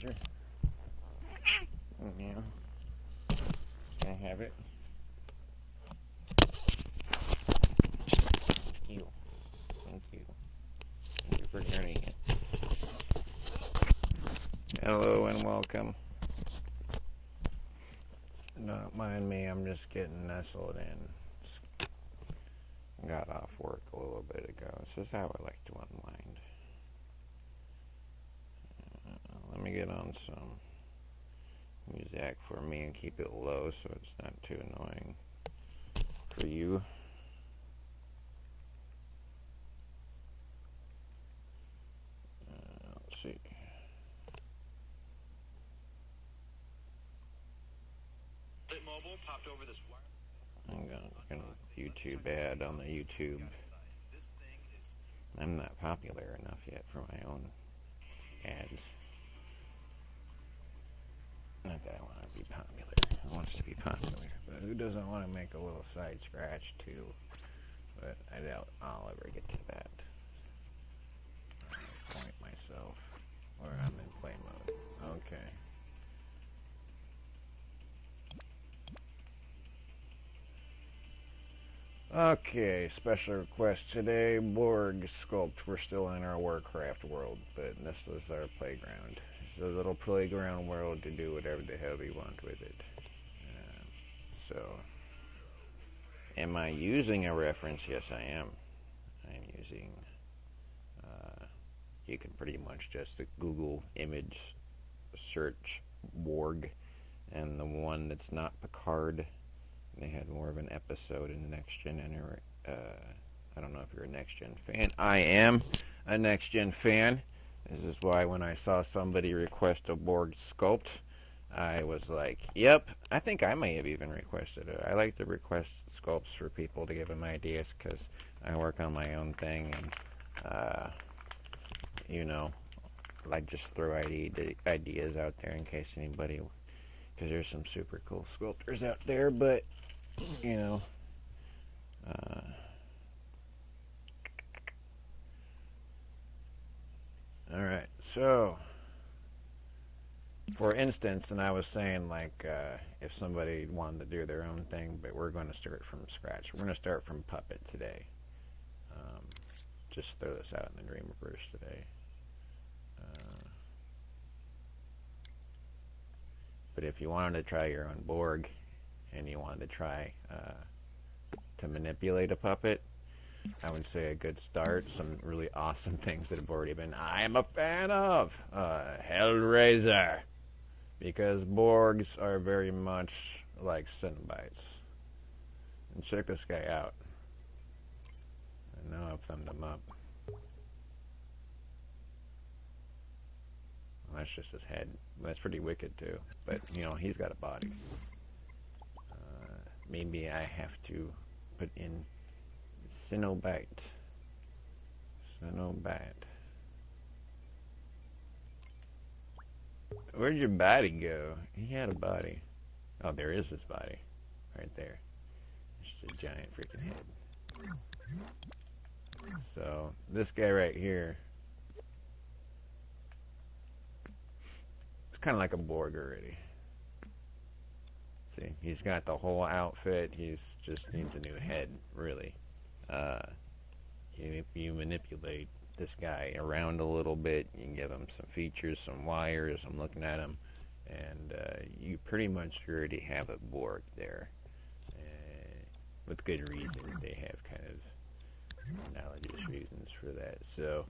Roger. Yeah. Can I have it? Thank you. Thank you. Thank you for learning it. Hello and welcome. Don't mind me, I'm just getting nestled in. Got off work a little bit ago. This is how I like to unwind. Let me get on some music for me and keep it low so it's not too annoying for you. Let's see. Mobile popped over this I'm gonna YouTube ad on the YouTube. I'm not popular enough yet for my own ads. Not that I want to be popular. I want to be popular, but who doesn't want to make a little side scratch too? But I doubt I'll ever get to that. Point myself where I'm in play mode. Okay. Okay, special request today, BORG SCULPT. We're still in our Warcraft world, but this is our playground. It's a little playground world to do whatever the hell we want with it. So, am I using a reference? Yes, I am. I'm using, you can pretty much just Google image search BORG, and the one that's not Picard. They had more of an episode in the Next Gen, and I don't know if you're a Next Gen fan. I am a Next Gen fan. This is why when I saw somebody request a BORG SCULPT, I was like, yep, I think I may have even requested it. I like to request sculpts for people to give them ideas because I work on my own thing, and, you know, I just throw ideas out there in case anybody, because there's some super cool sculptors out there, but you know, alright, so, for instance, and I was saying, like, if somebody wanted to do their own thing, but we're going to start from scratch. We're going to start from Puppet today. Just throw this out in the Dreamverse today. But if you wanted to try your own BORG, and you wanted to try to manipulate a puppet, I would say a good start, some really awesome things that have already been, I am a fan of, Hellraiser, because BORGs are very much like Cenobites. And check this guy out. I know I've thumbed him up. Well, that's just his head. That's pretty wicked too, but you know, he's got a body. Maybe I have to put in Cenobite. Cenobite. Where'd your body go? He had a body. Oh, there is his body. Right there. It's just a giant freaking head. So, this guy right here, it's kind of like a BORG already. See, he's got the whole outfit. He's just needs a new head, really. You manipulate this guy around a little bit. You can give him some features, some wires. I'm looking at him, and you pretty much already have a BORG there. With good reason. They have kind of analogous reasons for that. So,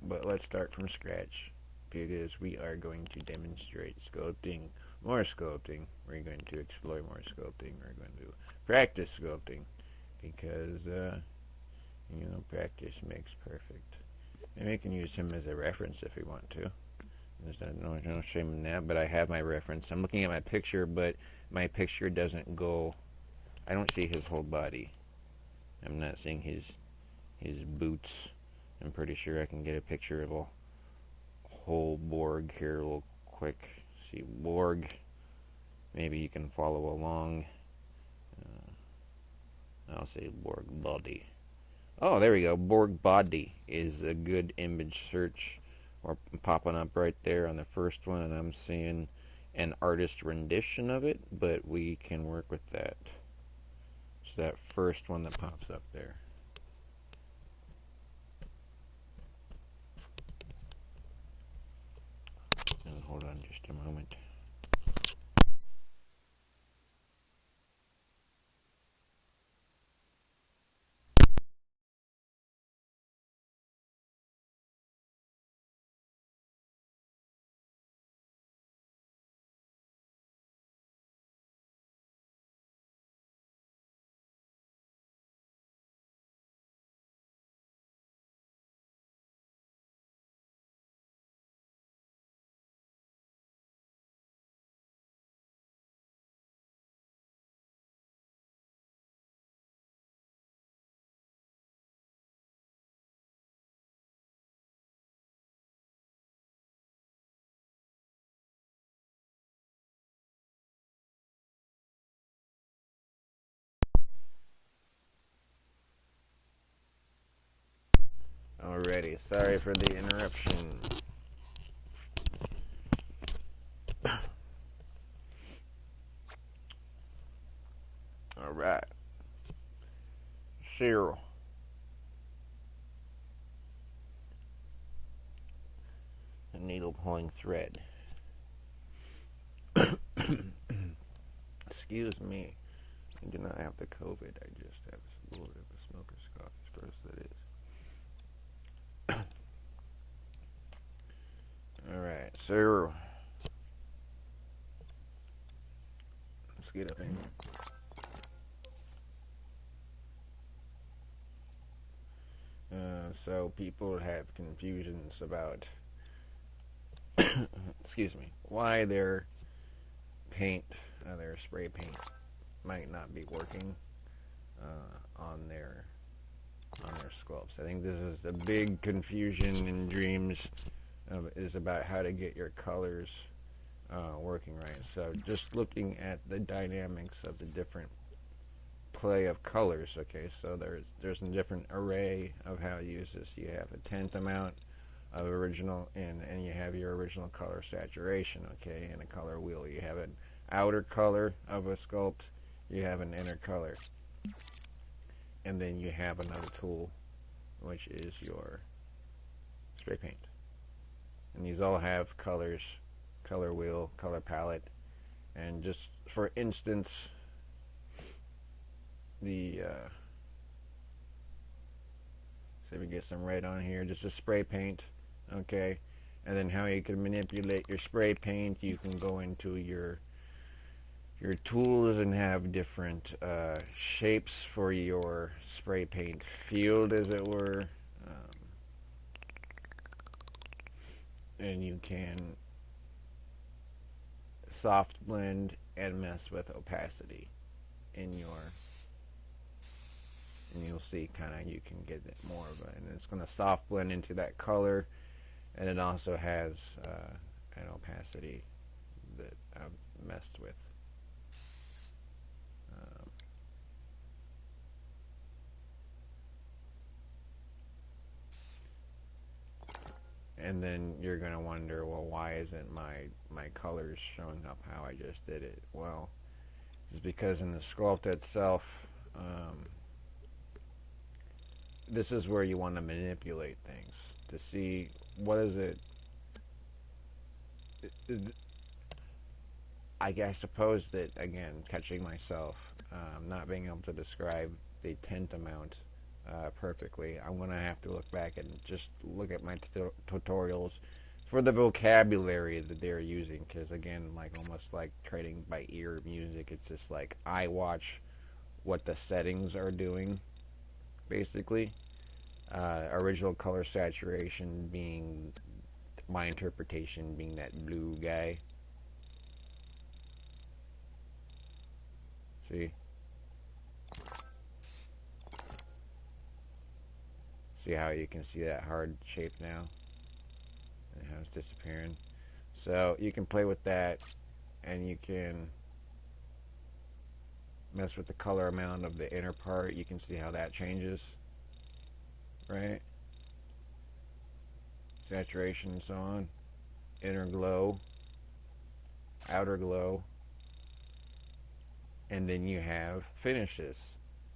but let's start from scratch, because we are going to demonstrate sculpting, more sculpting. We're going to explore more sculpting. We're going to practice sculpting, because you know, practice makes perfect. Maybe we can use him as a reference if we want to. There's no shame in that, but I have my reference. I'm looking at my picture, but my picture doesn't go, I don't see his whole body. I'm not seeing his boots. I'm pretty sure I can get a picture of a whole BORG here real quick. See, BORG. Maybe you can follow along. I'll say BORG body. Oh, there we go. Borg body is a good image search, or popping up right there on the first one, and I'm seeing an artist rendition of it, but we can work with that. So that first one that pops up there. And hold on just a moment. Alrighty, sorry for the interruption. Alright. Zero. A needle pulling thread. Excuse me. I do not have the COVID. I just have a little bit of a smoker's cough, as gross that is. Alright, so let's get up in here. So people have confusions about, excuse me, why their paint, their spray paint, might not be working on their sculpts. I think this is a big confusion in dreams, is about how to get your colors working right. So just looking at the dynamics of the different play of colors. Okay, so there's a different array of how to use this. You have a tenth amount of original, and you have your original color saturation. Okay, and a color wheel. You have an outer color of a sculpt. You have an inner color, and then you have another tool, which is your spray paint. And these all have colors, color wheel, color palette, and just for instance, the so we get some red on here, just a spray paint, okay, and then how you can manipulate your spray paint. You can go into your tools and have different shapes for your spray paint field, as it were, and you can soft blend and mess with opacity in your, and you'll see kind of you can get it more of it, and it's going to soft blend into that color, and it also has an opacity that I've messed with. Um, and then you're going to wonder, well, why isn't my colors showing up how I just did it? Well, it's because in the sculpt itself, this is where you want to manipulate things to see what is it. I suppose that, again, catching myself, not being able to describe the tint amount perfectly, I'm going to have to look back and just look at my tutorials for the vocabulary that they're using, because, again, like almost like trading by ear music, it's just like I watch what the settings are doing, basically. Original color saturation being, my interpretation being that blue guy. See? See how you can see that hard shape now? And how it's disappearing. So you can play with that, and you can mess with the color amount of the inner part. You can see how that changes. right? Saturation and so on. Inner glow, outer glow, and then you have finishes,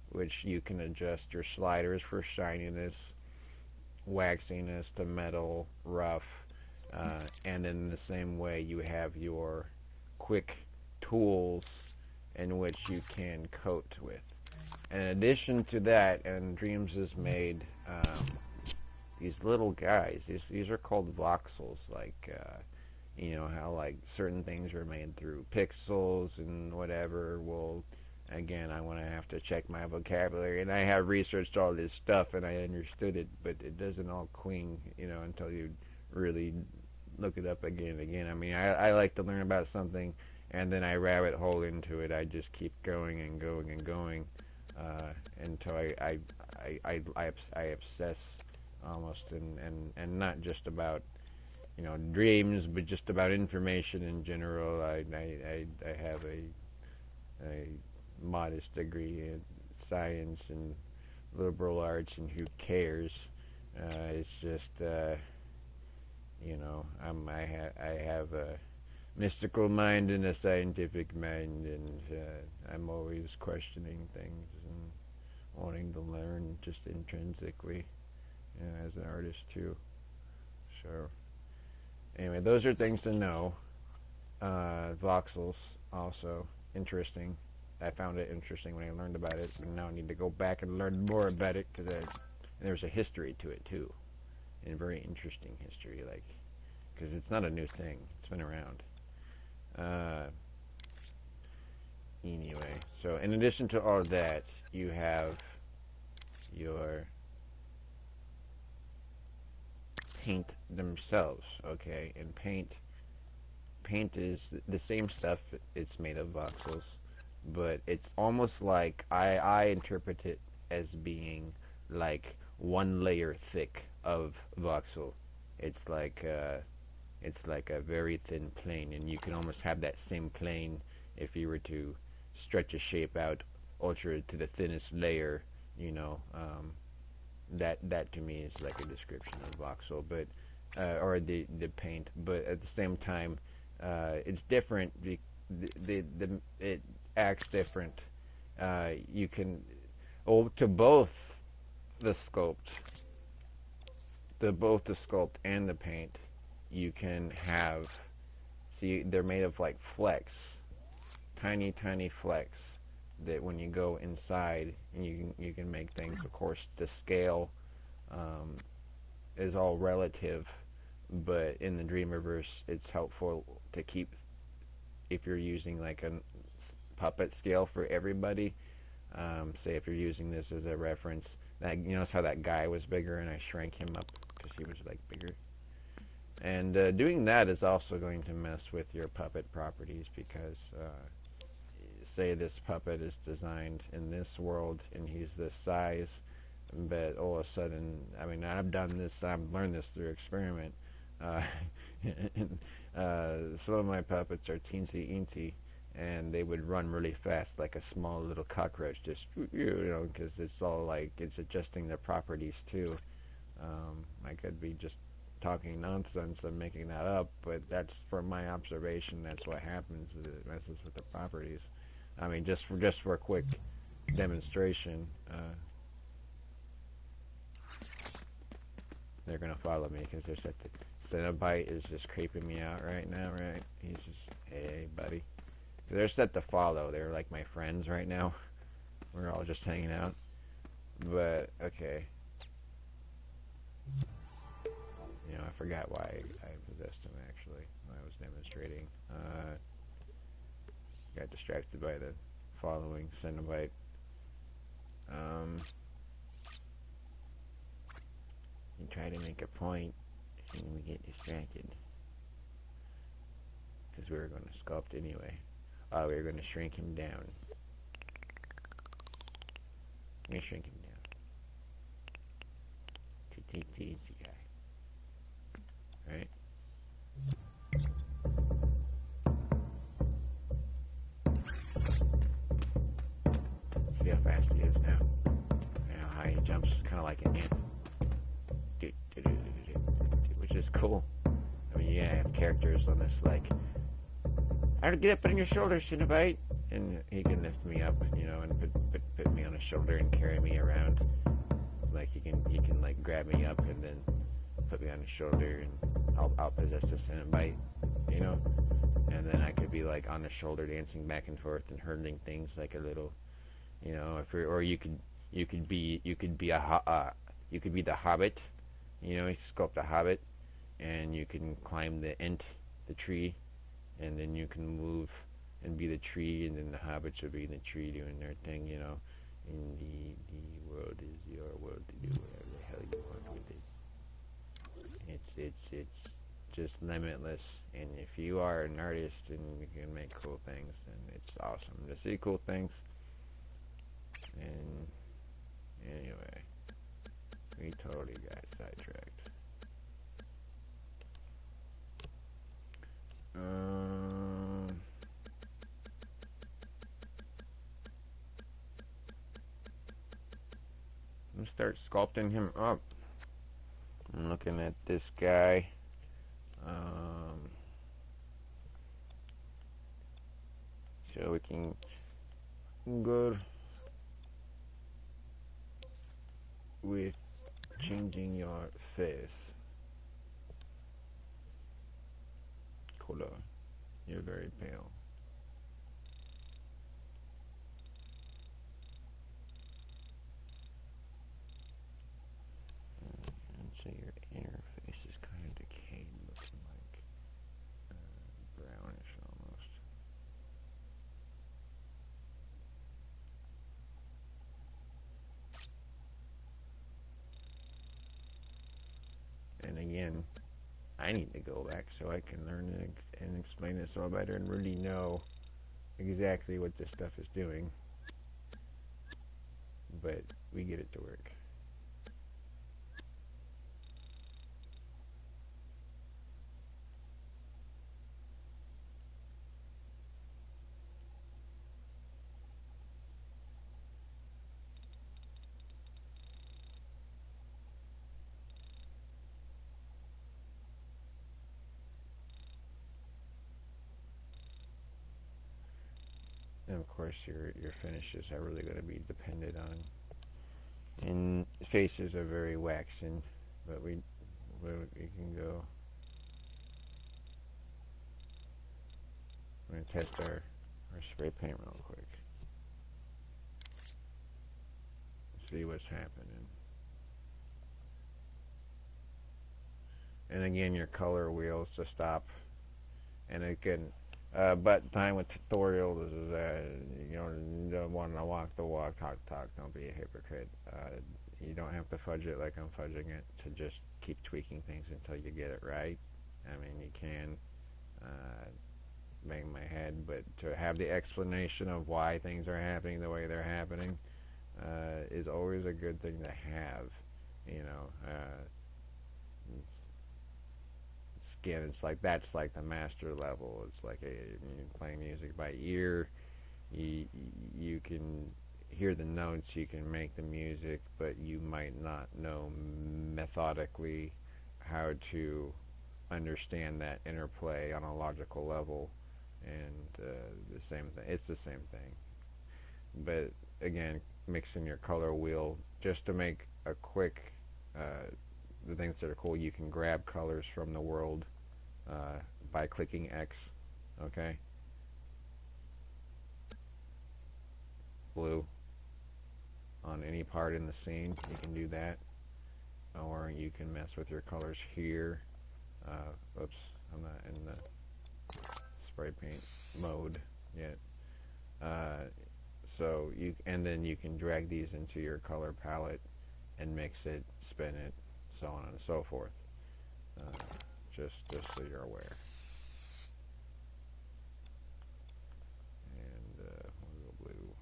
which you can adjust your sliders for shininess, waxiness to metal, rough, and in the same way you have your quick tools in which you can coat with. In addition to that, and Dreams has made these little guys. These are called voxels, like you know how like certain things are made through pixels and whatever. Well, again, I want to have to check my vocabulary, and I have researched all this stuff and I understood it, but it doesn't all cling, you know, until you really look it up again and again. I mean, I like to learn about something, and then I rabbit hole into it. I just keep going and going and going until I obsess almost, and not just about, you know, dreams, but just about information in general. I have a modest degree in science and liberal arts, and who cares? It's just, you know, I have a mystical mind and a scientific mind, and I'm always questioning things and wanting to learn just intrinsically, you know, as an artist too. So anyway, those are things to know. Voxels also interesting. I found it interesting when I learned about it, but now I need to go back and learn more about it because there's a history to it too, and a very interesting history, like, because it's not a new thing; it's been around. Anyway, so in addition to all that, you have your paint themselves, okay? And paint is the same stuff. It's made of voxels, but it's almost like I interpret it as being like one layer thick of voxel. It's like a very thin plane, and you can almost have that same plane if you were to stretch a shape out ultra to the thinnest layer. You know, that to me is like a description of voxel, but or the paint. But at the same time, it's different. It acts different. You can, to both the sculpt, both the sculpt and the paint, you can have. See, they're made of like flecks, tiny flecks, that when you go inside, and you can make things. Of course, the scale is all relative, but in the Dreamiverse, it's helpful to keep, if you're using like a puppet scale for everybody. Say if you're using this as a reference, that, you notice how that guy was bigger, and I shrank him up because he was like bigger. And doing that is also going to mess with your puppet properties, because say this puppet is designed in this world and he's this size, but all of a sudden, I mean, I've done this, I've learned this through experiment. Uh, some of my puppets are teensy-eensy, and they would run really fast like a small little cockroach, just, you know, because it's all like, it's adjusting their properties too. I could be just talking nonsense and making that up, but that's from my observation. That's what happens. It messes with the properties. I mean, just for a quick demonstration, they're gonna follow me because they're set to. Cenobite is just creeping me out right now, right? He's just, hey, buddy. They're set to follow. They're like my friends right now. We're all just hanging out. But okay. You know, I forgot why I possessed him, actually, when I was demonstrating. Got distracted by the following Cenobite. You try to make a point, and we get distracted. Because we were going to sculpt anyway. We were going to shrink him down. I'm going to shrink him down. Teensy guy. Right? See how fast he is now. You know how he jumps, kind of like an ant. cool. I mean, yeah, I have characters on this, like, I would get up on your shoulders, Cinnabite, and he can lift me up, you know, and put me on his shoulder and carry me around. Like, he can like grab me up and then put me on his shoulder, and I'll possess the Cinnabite, you know. And then I could be like on the shoulder, dancing back and forth and hurling things like a little, you know. Or you could be the Hobbit, you know. You sculpt a Hobbit, and you can climb the tree, and then you can move and be the tree, and then the hobbits will be in the tree doing their thing, you know. And the world is your world to do whatever the hell you want with it. It's just limitless, and if you are an artist and you can make cool things, then it's awesome to see cool things. And anyway, we totally got sidetracked. I'm gonna start sculpting him up. I'm looking at this guy. So we can go with changing your face color. You're very pale. And so your inner face is kind of decayed, looking like brownish almost. And again, I need to go back so I can learn and explain this all better and really know exactly what this stuff is doing. But we get it to work. And of course, your finishes are really going to be dependent on. And faces are very waxen, but we can go. I'm going to test our spray paint real quick. See what's happening. And again, your color wheels to stop. And again, but time with tutorial is you know, you don't want to walk the walk, talk talk. Don't be a hypocrite. You don't have to fudge it like I'm fudging it. To just keep tweaking things until you get it right. I mean, you can bang my head, but to have the explanation of why things are happening the way they're happening is always a good thing to have. You know, it's like that's like the master level. It's like playing music by ear. You can hear the notes, you can make the music, but you might not know methodically how to understand that interplay on a logical level. And the same thing. It's the same thing. But again, mixing your color wheel just to make a quick. The things that are cool, you can grab colors from the world by clicking X. Okay. Blue on any part in the scene, you can do that. Or you can mess with your colors here. Oops, I'm not in the spray paint mode yet. So and then you can drag these into your color palette and mix it, spin it, so on and so forth. Just so you're aware. And we'll go blue.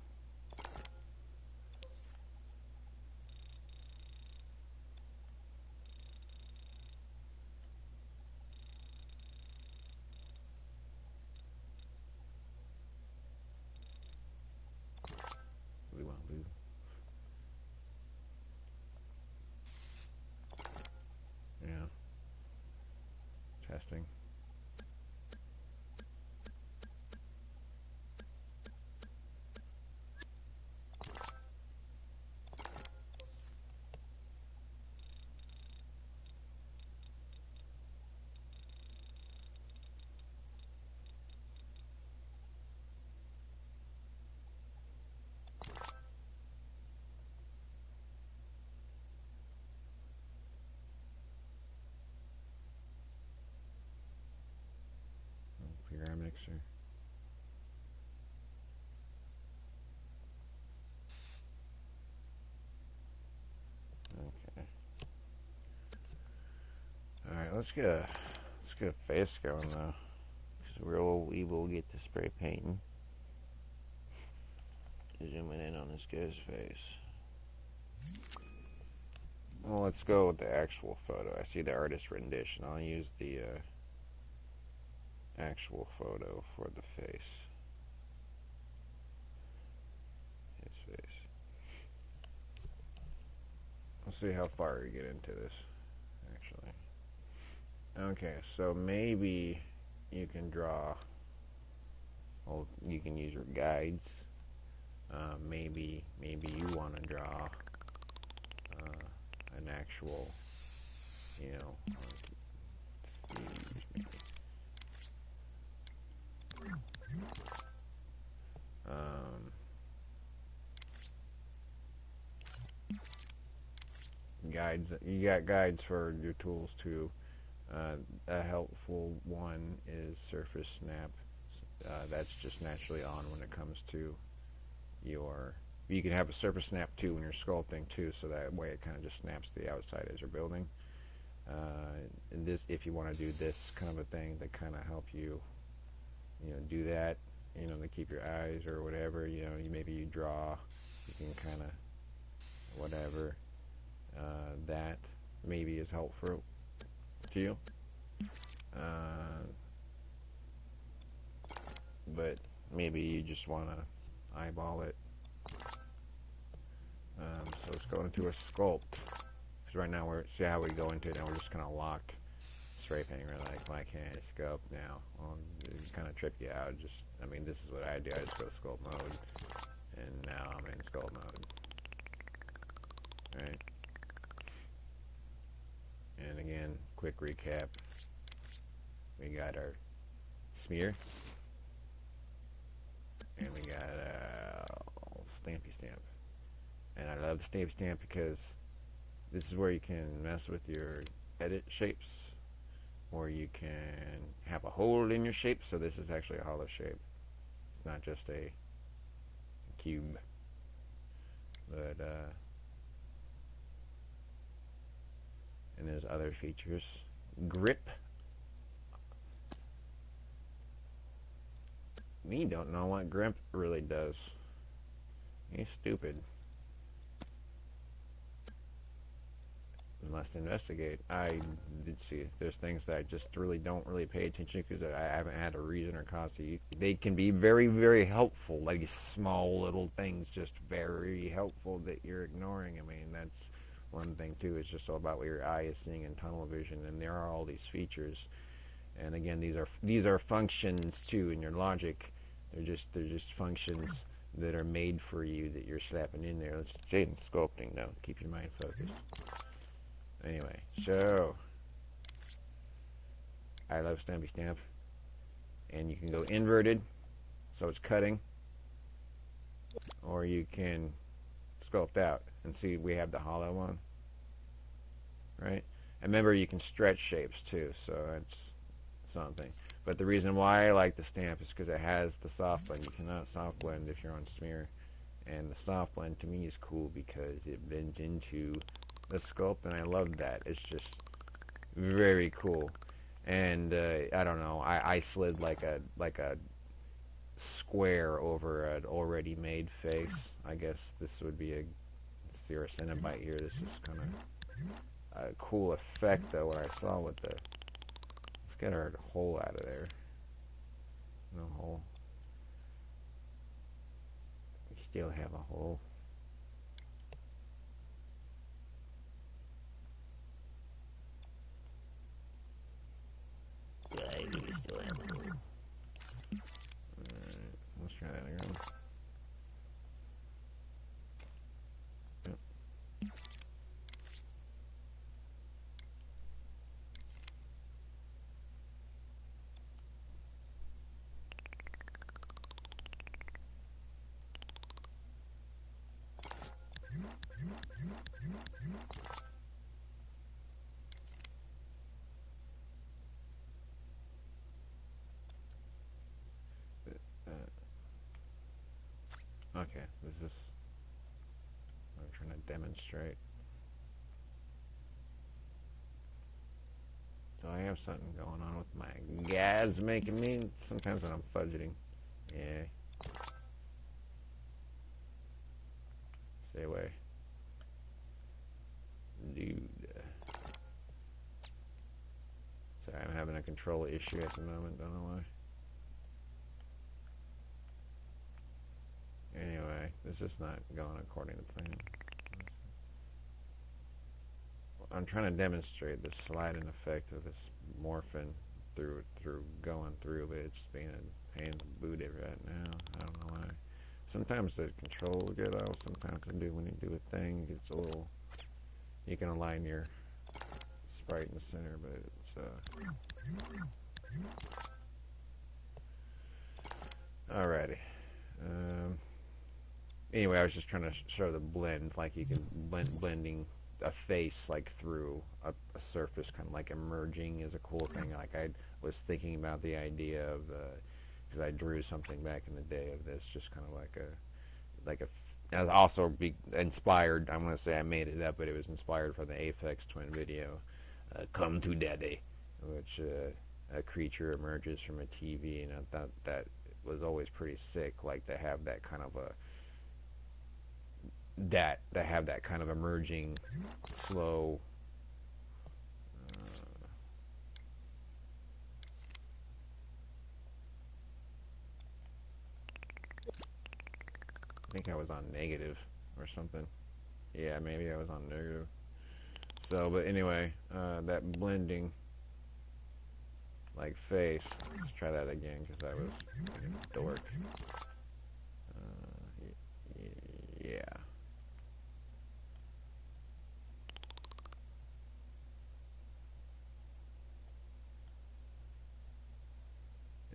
Blue on blue. Yeah. interesting. PR mixer. Okay. All right, let's get a face going though, because we will get to spray painting. Zooming in on this guy's face. Well, let's go with the actual photo. I see the artist rendition. I'll use the actual photo for the face. His face. Let's see how far we get into this, actually. Okay, so maybe you can draw, well, you can use your guides. Maybe you want to draw an actual, you know, guides. You got guides for your tools too. A helpful one is surface snap. That's just naturally on when it comes to your. You can have a surface snap too when you're sculpting too, so that way it kind of just snaps to the outside as you're building. And this, if you want to do this kind of a thing, that kind of help you, do that, to keep your eyes or whatever. Maybe you draw, you can kind of whatever. That maybe is helpful to you. But maybe you just want to eyeball it. So let's go into a sculpt. Because right now see how we go into it, and we're just kind of locked spray painting. We're like, why can't I sculpt now? Well, it kind of trip you out. This is what I do. I just go sculpt mode, and now I'm in sculpt mode. Right. And again, quick recap. We got our smear, and we got a stampy stamp. And I love the stampy stamp because this is where you can mess with your edit shapes, or you can have a hole in your shape. So this is actually a hollow shape. It's not just a cube. But and there's other features. Grip. Me don't know what grip really does. He's stupid. Must investigate. I did see there's things that I just really don't pay attention because I haven't had a reason or cause to use. They can be very, very helpful, like small little things, just very helpful that you're ignoring. That's one thing too. It's just all about what your eye is seeing in tunnel vision, and there are all these features. And again, these are functions too in your logic. They're just functions that are made for you that you're slapping in there. Let's say in sculpting now. Keep your mind focused. Anyway, so I love stampy stamp, and you can go inverted, so it's cutting, or you can sculpt out, and see we have the hollow one, right? And remember, you can stretch shapes too, so that's something. But the reason why I like the stamp is because it has the soft blend. You cannot soft blend if you're on smear, and the soft blend to me is cool because it blends into the sculpt, and I love that. It's just very cool. And I don't know, I slid like a square over an already made face. I guess this would be a zero Cenobite here. This is kind of a cool effect though. What I saw with the, let's get our hole out of there. No hole. We still have a hole. Okay, this is what I'm trying to demonstrate. So I have something going on with my gas making me sometimes when I'm fudgeting. Yeah. Stay away. Dude. Sorry, I'm having a control issue at the moment, don't know why. Anyway, this is not going according to plan. I'm trying to demonstrate the sliding effect of this morphing through going through, but it's being a pain to boot it right now. I don't know why. Sometimes the control will get out. Sometimes when you do a thing, it's a little. You can align your sprite in the center, but it's alrighty. Anyway, I was just trying to show the blend, like you can blending a face like through a surface, kind of like emerging is a cool thing. Like I was thinking about the idea of, because I drew something back in the day of this, just kind of like a. I was also inspired. I'm gonna say I made it up, but it was inspired from the Aphex Twin video, "Come to Daddy," which a creature emerges from a TV, and I thought that was always pretty sick, like to have that kind of emerging, slow. I think I was on negative or something. Yeah, maybe I was on negative. So, but anyway, that blending, like face. Let's try that again because I was being a dork. Yeah.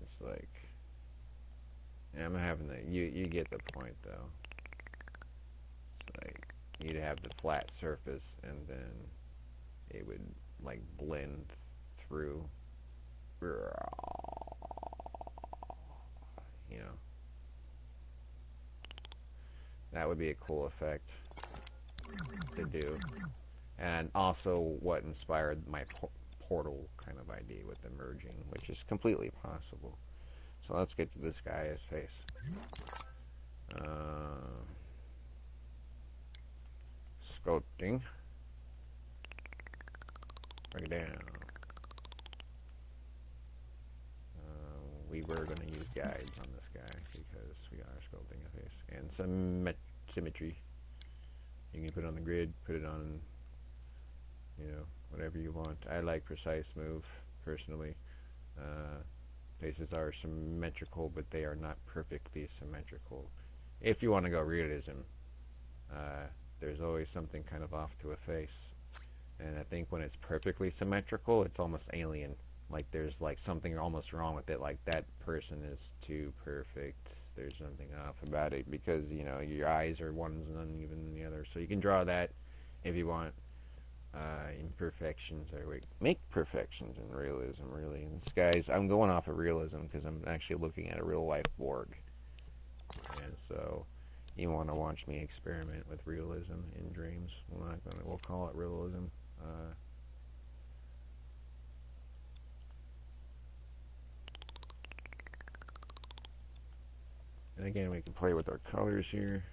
It's like, yeah, I'm having the, you get the point though. It's like, you'd have the flat surface and then it would like blend through, you know. That would be a cool effect to do. And also what inspired my portal kind of idea with the merging, which is completely possible. So let's get to this guy's face. Sculpting. Bring it down. We were going to use guides on this guy because we are sculpting a face. And some symmetry. You can put it on the grid, put it on, whatever you want. I like precise move, personally. Faces are symmetrical, but they are not perfectly symmetrical. If you want to go realism, there's always something kind of off to a face. And I think when it's perfectly symmetrical, it's almost alien. Like there's like something almost wrong with it. Like that person is too perfect. There's something off about it because, your eyes are one's uneven than the other. So you can draw that if you want. Imperfections or make perfections in realism, really. And this guy's, I'm going off of realism because I'm actually looking at a real life Borg. And so you want to watch me experiment with realism in dreams. We'll call it realism. And again, we can play with our colors here.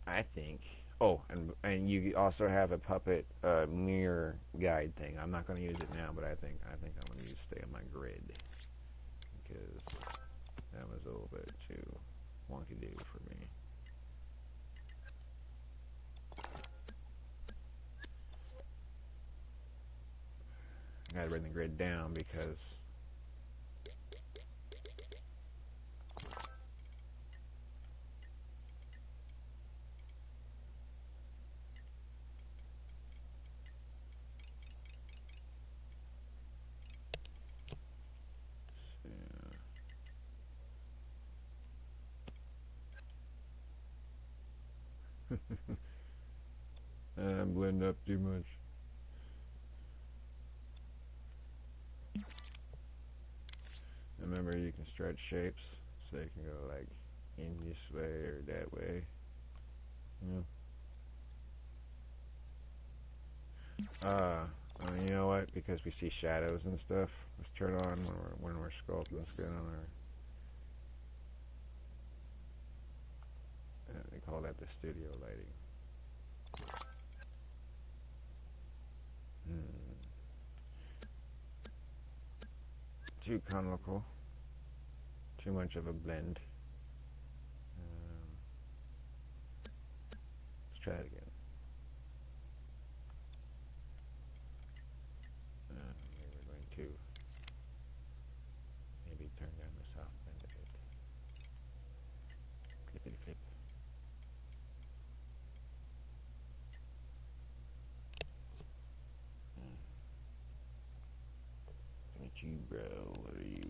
I think. Oh, and you also have a puppet mirror guide thing. I'm not going to use it now, but I think I'm going to stay on my grid because that was a little bit too wonky do for me. I gotta bring the grid down because yeah. Blend up too much. Remember, you can stretch shapes, so you can go like in this way or that way. You know what? Because we see shadows and stuff, let's turn on when we're sculpting skin on our. They call that the studio lighting. Too conical. Too much of a blend. Let's try it again. Maybe we're going to turn down the soft blend a bit. Clippity clip. Look at you, bro. What are you?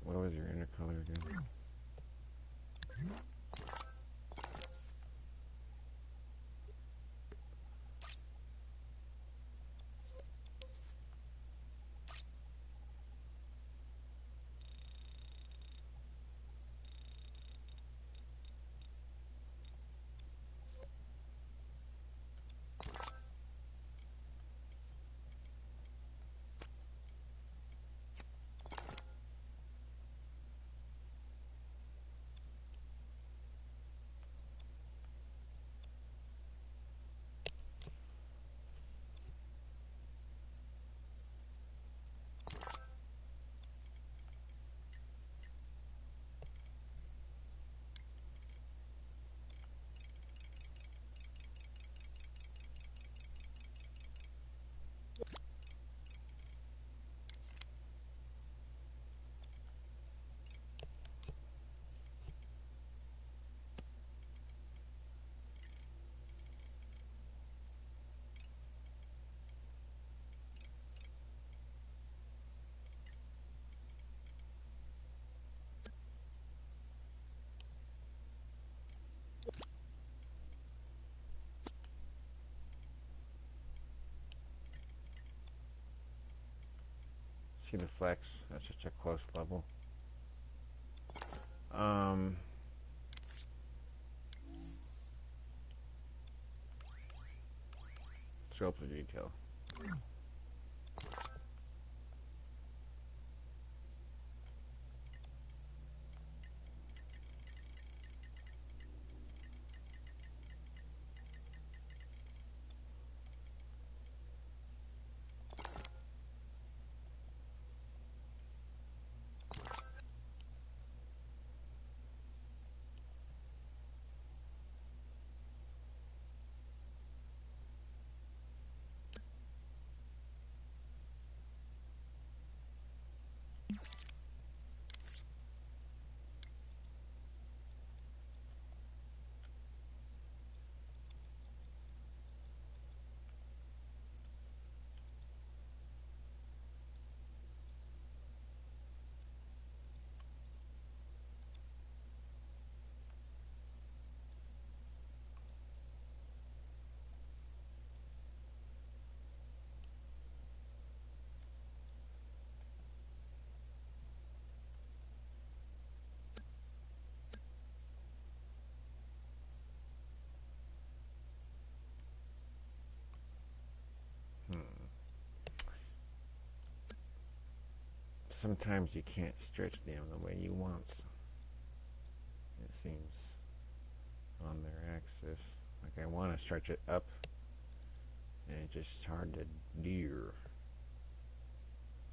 What was your inner color again? See the flex? That's such a close level. Sculpture detail. Sometimes you can't stretch them the way you want. It seems on their axis. Like I want to stretch it up, and it's just hard to do.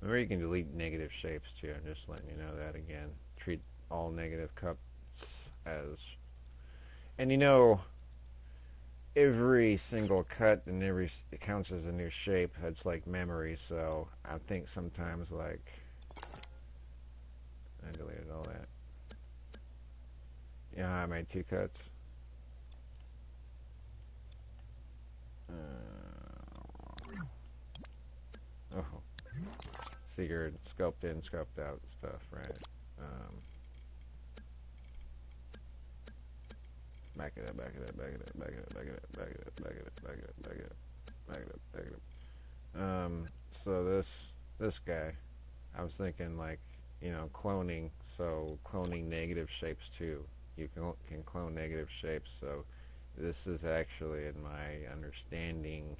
Or you can delete negative shapes too. I'm just letting you know that again. all negative cuts as, and you know, every single cut and it counts as a new shape. That's like memory. So I think sometimes like I deleted all that. Yeah, I made 2 cuts. Oh, secret sculpt in, sculpt out stuff, right? Back it up, back it up, back it up, back it up, back it up, back it up, back it up, back it up, back it up, back it up, back it up. So this guy, I was thinking like, cloning. So cloning negative shapes too. You can clone negative shapes. So this is actually, in my understanding,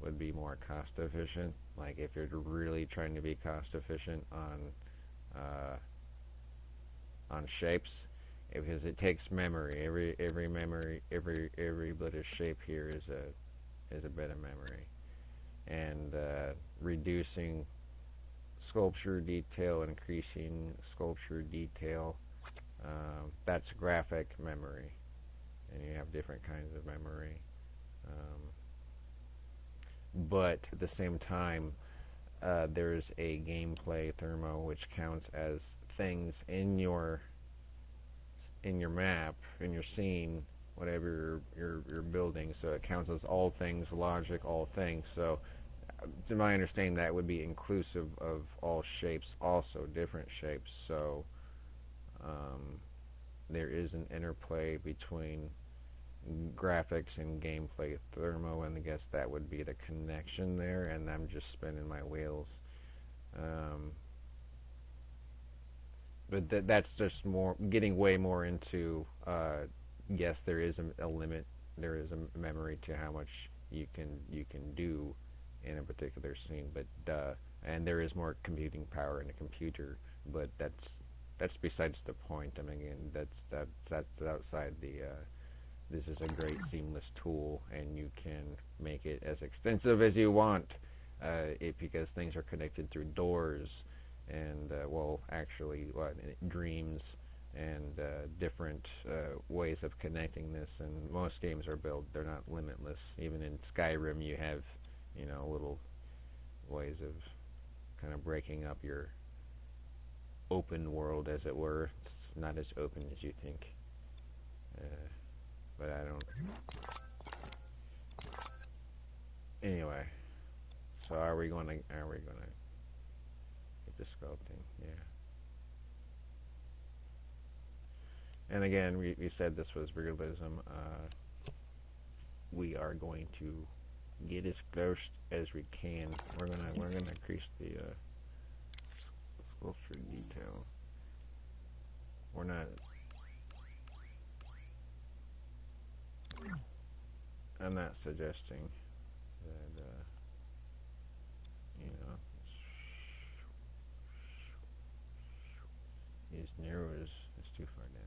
would be more cost efficient. Like if you're really trying to be cost efficient uh, on shapes, because it takes memory. Every memory, every bit of shape here is a bit of memory, and reducing sculpture detail, increasing sculpture detail. That's graphic memory, and you have different kinds of memory. Um, but at the same time, there's a gameplay thermo which counts as things in your map, in your scene, whatever you're building. So it counts as all things, logic, all things. So to my understanding, that would be inclusive of all shapes, also different shapes. So um, there is an interplay between graphics and gameplay thermo, and I guess that would be the connection there. And I'm just spinning my wheels. Um, but that's just more getting way more into. Yes, there is a limit. There is a memory to how much you can do in a particular scene, but and there is more computing power in a computer. But that's besides the point. I mean, again, that's outside the. This is a great seamless tool, and you can make it as extensive as you want. Because things are connected through doors and actually dreams and different ways of connecting this. And most games are built; they're not limitless. Even in Skyrim, you have little ways of kind of breaking up your open world, as it were. It's not as open as you think, but I don't. Anyway, so are we gonna get the sculpting? Yeah. And again, we said this was realism. We are going to get as close as we can. We're gonna increase the sculpture detail. We're not. I'm not suggesting that you know as narrow as it's too far down.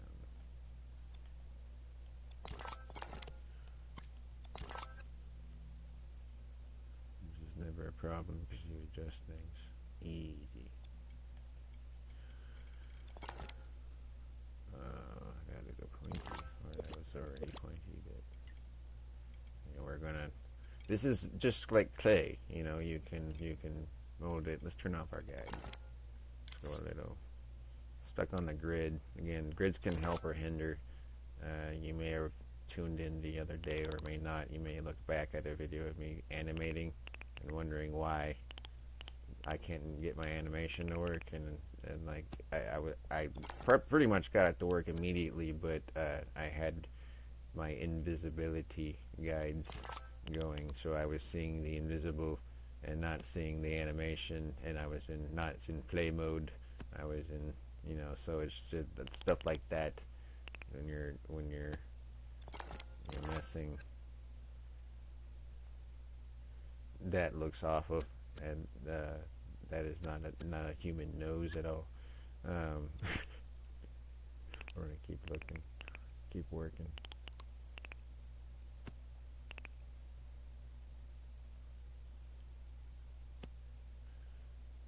Which is never a problem because you adjust things easy. I gotta go pointy. Or that was already pointy, but we're gonna. This is just like clay. You can mold it. Let's turn off our guide. Let's go a little stuck on the grid. Again, grids can help or hinder. You may have tuned in the other day or may not. You may look back at a video of me animating and wondering why I can't get my animation to work. And like I pretty much got it to work immediately, but I had my invisibility guides going, so I was seeing the invisible and not seeing the animation, and I was not in play mode. I was in, so it's just stuff like that when you're messing. That looks awful, and that is not a human nose at all. Um, we're gonna keep looking, keep working.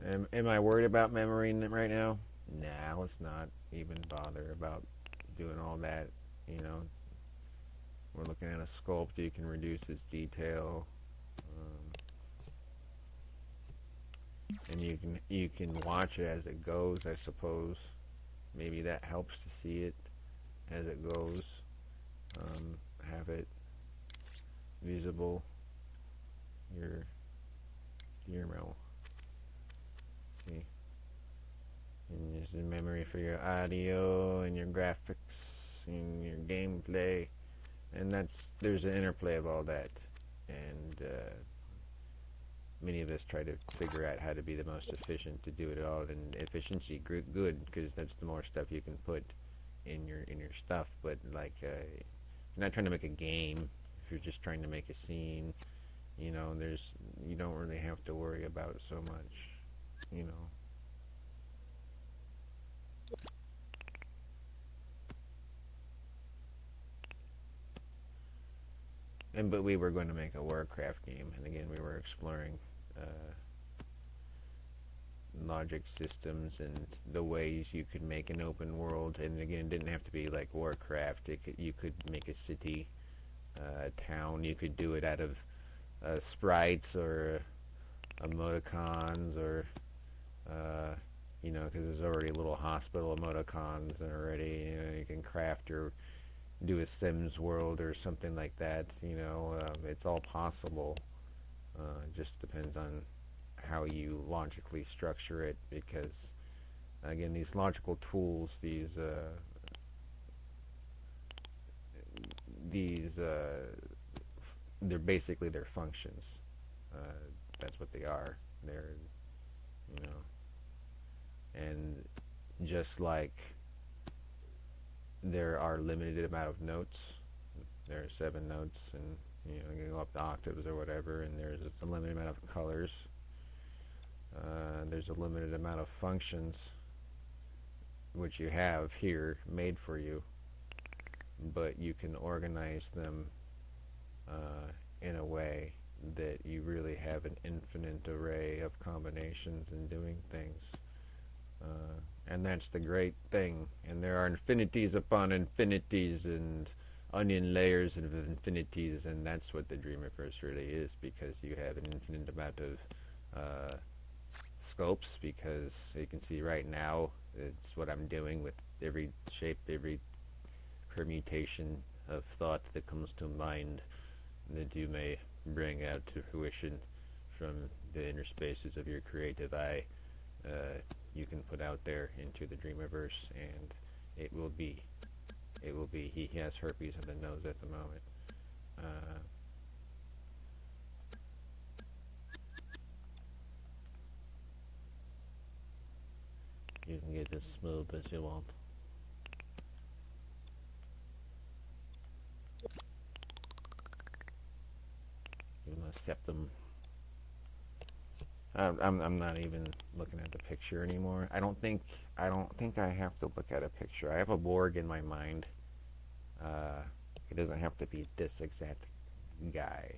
Am I worried about memory right now? Now let's not even bother about doing all that. You know, we're looking at a sculpt. You can reduce its detail, and you can watch it as it goes. I suppose maybe that helps to see it as it goes. Have it visible. Your remote. See, and just in memory for your audio and your graphics and your gameplay, and there's an interplay of all that, and many of us try to figure out how to be the most efficient to do it all, and efficiency good because that's the more stuff you can put in your stuff. But like, you're not trying to make a game. If you're just trying to make a scene, you don't really have to worry about so much, you know. But we were going to make a Warcraft game, and again, we were exploring uh, logic systems and the ways you could make an open world. And again, it didn't have to be like Warcraft. You could make a city, a town. You could do it out of sprites or emoticons, or because there's already little hospital emoticons already. You can craft or do a Sims world or something like that. It's all possible. It just depends on how you logically structure it, because again, these logical tools, these they're basically their functions. Uh, that's what they are. They're you know, and just like there are limited amount of notes, there are 7 notes, and you can go up to octaves or whatever, and there's a limited amount of colors. There's a limited amount of functions which you have here made for you, but you can organize them in a way that you really have an infinite array of combinations and doing things. And that's the great thing. And there are infinities upon infinities and onion layers of infinities, and that's what the Dreamiverse really is, because you have an infinite amount of sculpts, because you can see right now it's what I'm doing with every shape, every permutation of thought that comes to mind that you may bring out to fruition from the inner spaces of your creative eye. You can put out there into the Dreamiverse, and it will be. He has herpes on the nose at the moment. Uh, you can get as smooth as you want. You must septum. I'm not even looking at the picture anymore. I don't think I have to look at a picture. I have a Borg in my mind. Uh, it doesn't have to be this exact guy.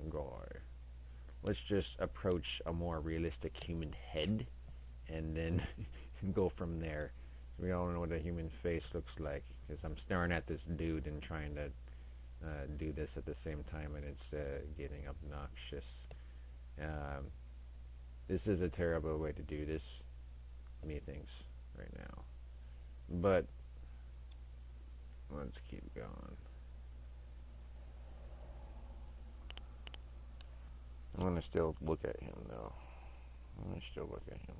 Gore. Let's just approach a more realistic human head, and then go from there. We all know what a human face looks like, because I'm staring at this dude and trying to do this at the same time, and it's getting obnoxious. Um, this is a terrible way to do this, methinks, right now. But let's keep going. I'm gonna still look at him, though. I'm gonna still look at him.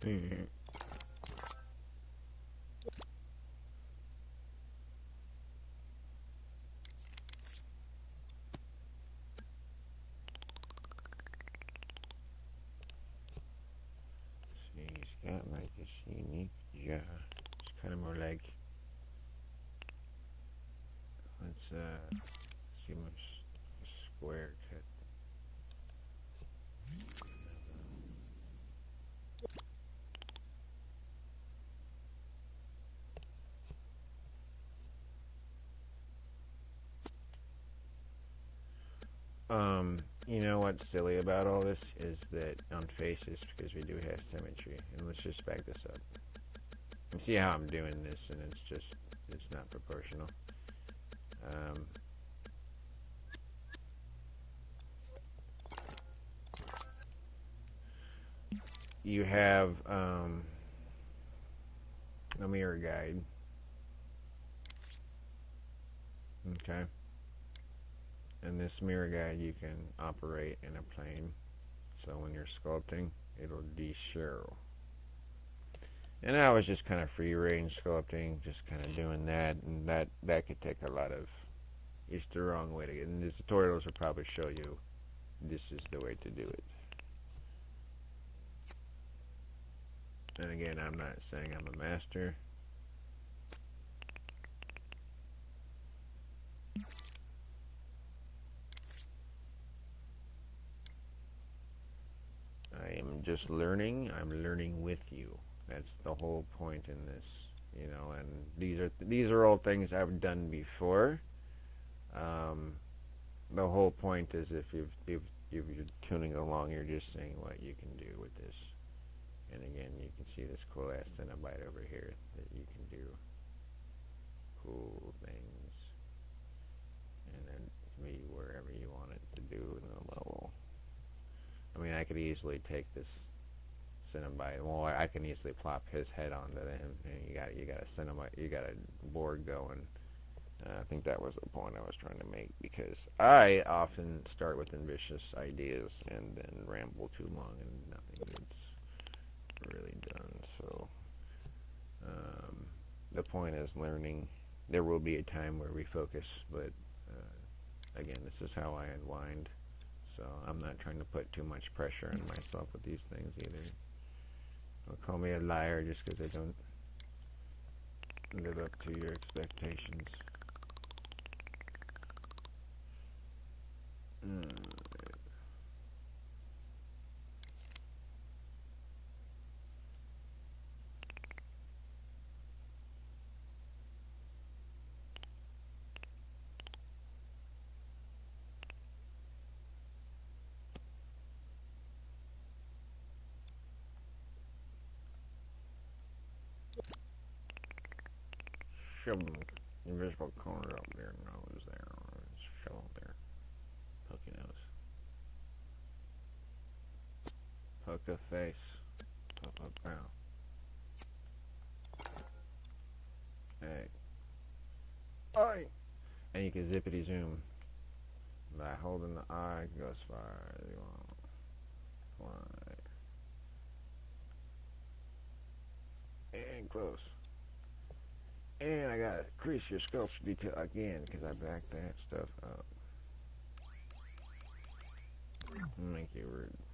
See, he's got like this unique jaw. It's kind of more like, let's too much square cut. You know what's silly about all this is that on faces, because we do have symmetry, and let's just back this up. You see how I'm doing this, and it's not proportional. You have a mirror guide, okay? And this mirror guide you can operate in a plane, so when you're sculpting, it'll de-show. And I was just kind of free range sculpting, just kind of doing that, and that could take a lot of. It's the wrong way to get. And the tutorials will probably show you this is the way to do it. And again, I'm not saying I'm a master. I am just learning. I'm learning with you. That's the whole point in this, you know. And these are all things I've done before. The whole point is if you're tuning along, you're just seeing what you can do with this. And again, you can see this cool ass Cenobite over here that you can do cool things, and then be wherever you want it to do in the level. I mean, I could easily take this Cenobite. Well, I can easily plop his head onto him. And you got a Cenobite, you got a board going. I think that was the point I was trying to make, because I often start with ambitious ideas and then ramble too long and nothing gets really done. So the point is learning. There will be a time where we focus, but again, this is how I unwind. So I'm not trying to put too much pressure on myself with these things either. Don't call me a liar just because I don't live up to your expectations. Shove them invisible corner up there, nose there, shove them there. Poke your nose. Poke a face. Pop up brow. Hey. Oi! And you can zippity zoom by holding the eye, go as far as you want. Fly. And close. And I gotta increase your sculpture detail again because I backed that stuff up. Make you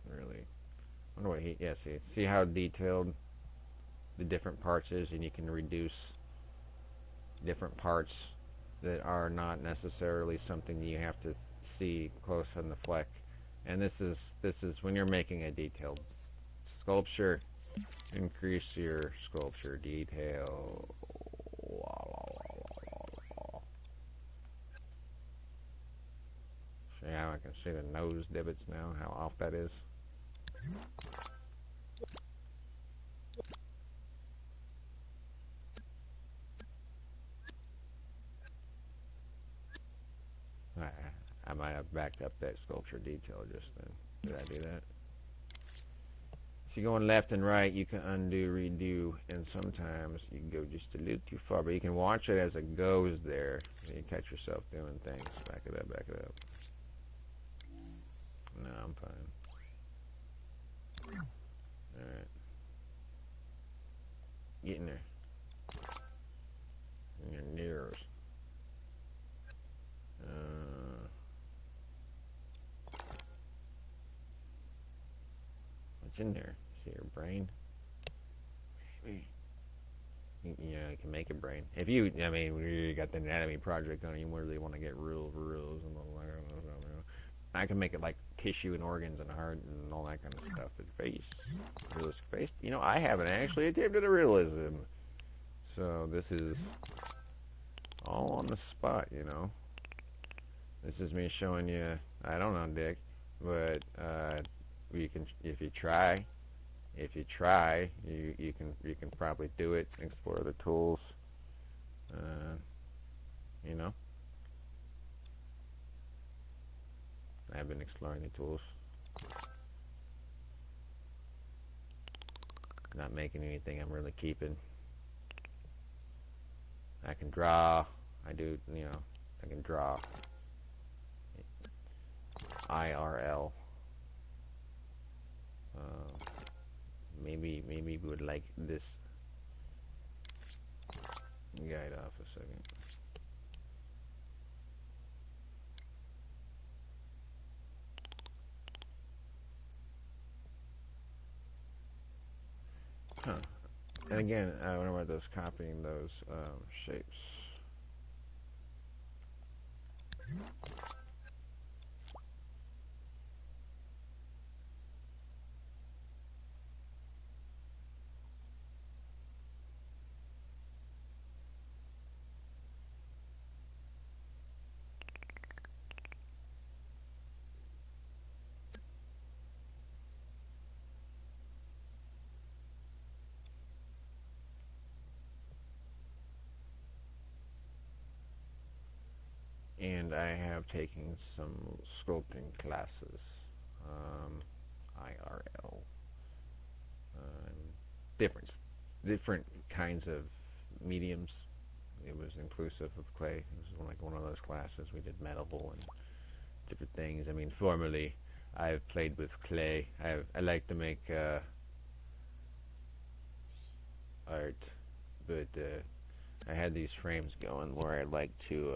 really. I wonder what he. Yeah, see how detailed the different parts is, and you can reduce different parts that are not necessarily something you have to see close on the fleck. And this is when you're making a detailed sculpture. Increase your sculpture detail. See how I can see the nose divots now, how off that is? I might have backed up that sculpture detail just then. Did I do that? So you're going left and right, you can undo, redo, and sometimes you can go just a little too far, but you can watch it as it goes there. You catch yourself doing things. Back it up, back it up. No, I'm fine. Alright. Get in there. In your nears. What's in there? See your brain? Maybe. You can make a brain. If you, I mean, you got the anatomy project on, you really want to get rules and all that kind of stuff. I can make it like tissue and organs and heart and all that kind of stuff. But face, realistic face, I haven't actually attempted a realism. So this is all on the spot. This is me showing you. I don't know, Dick, but you can if you try. If you try, you can probably do it. Explore the tools. Uh, you know, I've been exploring the tools. Not making anything I'm really keeping. I can draw. I do. I can draw. IRL. Maybe we would like this guide off a second. Huh. And again, I wonder about those copying those shapes. And I have taken some sculpting classes, IRL, um, different different kinds of mediums. It was inclusive of clay. It was like one of those classes. We did metal and different things. I mean, formerly I've played with clay. I like to make art, but I had these frames going where I like to.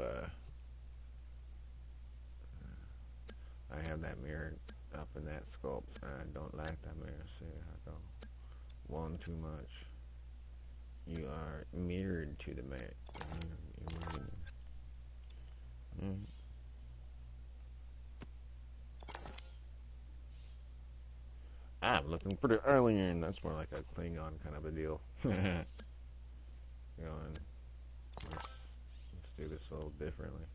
I have that mirror up in that sculpt. I don't like that mirror. See, I don't want too much. You are mirrored to the mat. Mm. I'm looking pretty alien. That's more like a Klingon kind of a deal. Going, let's do this a little differently.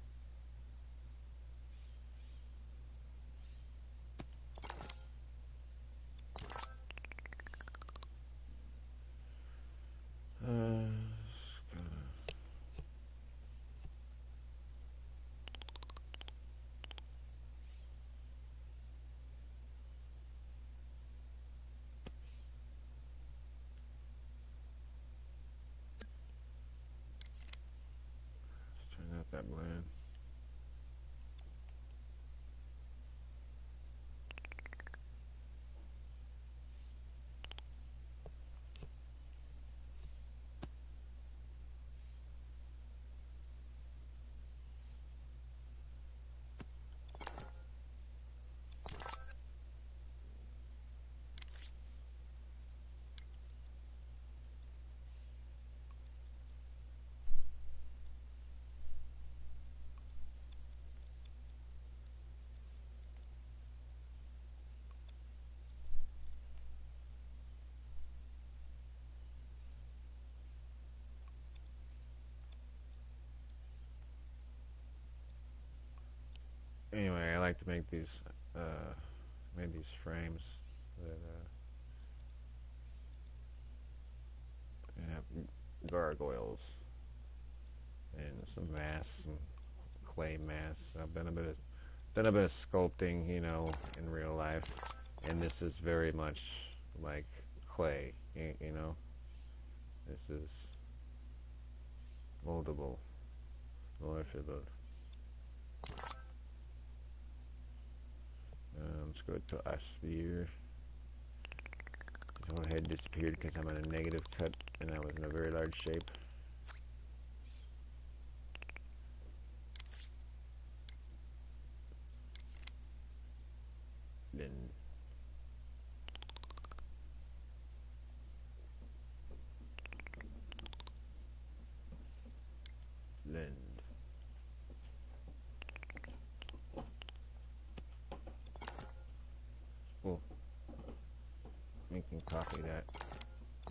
Let's turn out that blend. Anyway, I like to make these, made these frames that have gargoyles and some masks, some clay masks. I've done a bit of sculpting, in real life, and this is very much like clay. This is moldable, morphable. Let's go to a sphere. My head disappeared because I'm in a negative cut, and I was in a very large shape. Then copy that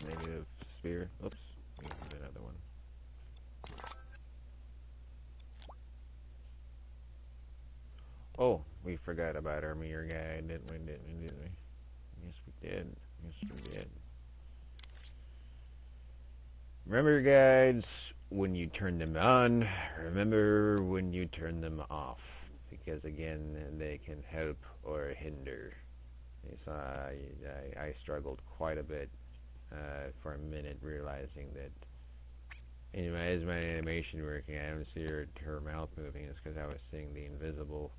negative sphere. Oops, we need another one. Oh, we forgot about our mirror guy, didn't we? Yes, we did. Yes, we did. Remember your guides when you turn them on. Remember when you turn them off. Because again, they can help or hinder. So I struggled quite a bit for a minute realizing that as my animation working, I don't see her mouth moving. It's because I was seeing the invisible,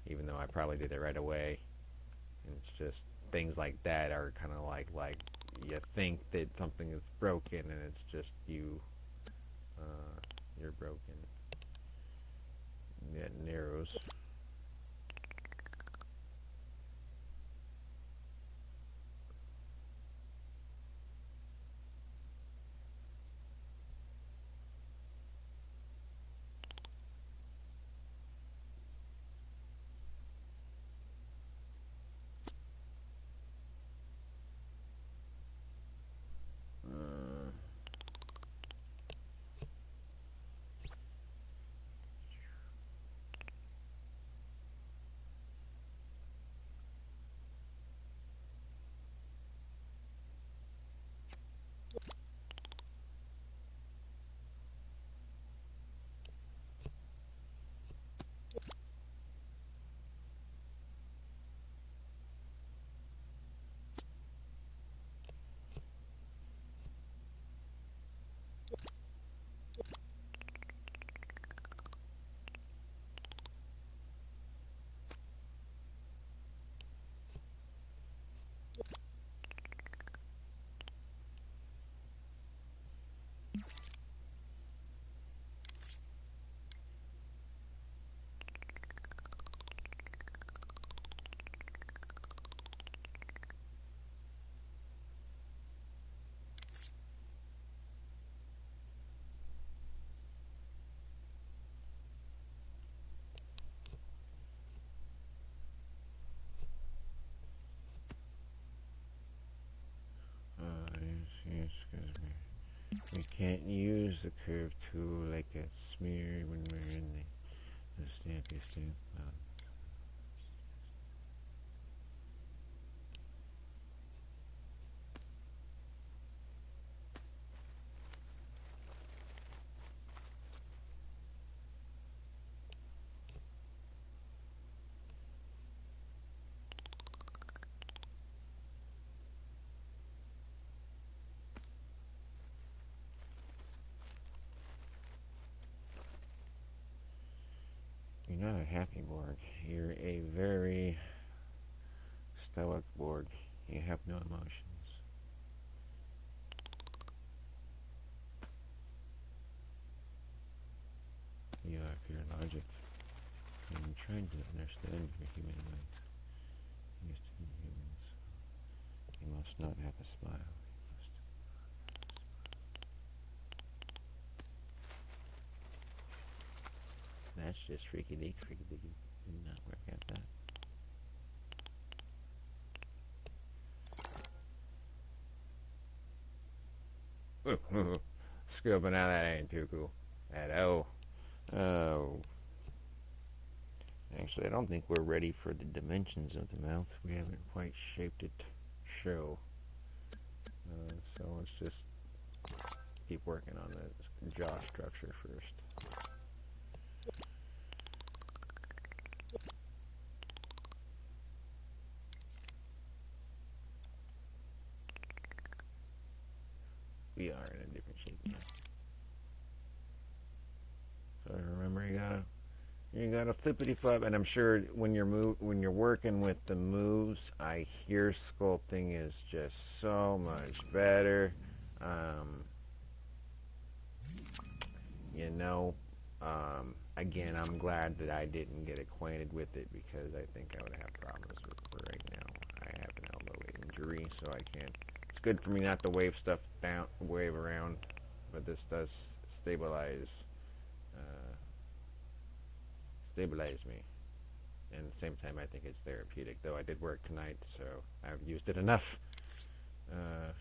even though I probably did it right away. And it's just things like that are kind of like you think that something is broken, and it's just you're broken. That narrows. Yes, because we can't use the curve tool like a smear when we're in the stampy stamp. You're not a happy Borg. You're a very stoic Borg. You have no emotions. You are pure logic. I'm trying to understand your human ways. Used to be humans. You must not have a smile. That's just freaky deek, freaky deaky. Did not work out that. Scoping out, that ain't too cool. At all. Oh. Actually, I don't think we're ready for the dimensions of the mouth. We haven't quite shaped it. Show. So let's just keep working on the jaw structure first. We are in a different shape now. So remember, you gotta flippity flop, and I'm sure when you're working with the moves, I hear sculpting is just so much better. Um, you know, again, I'm glad that I didn't get acquainted with it because I think I would have problems with right now. I have an elbow injury, so I can't. It's good for me not to wave around, but this does stabilize, uh, stabilize me. And at the same time, I think it's therapeutic. Though I did work tonight, so I've used it enough. uh,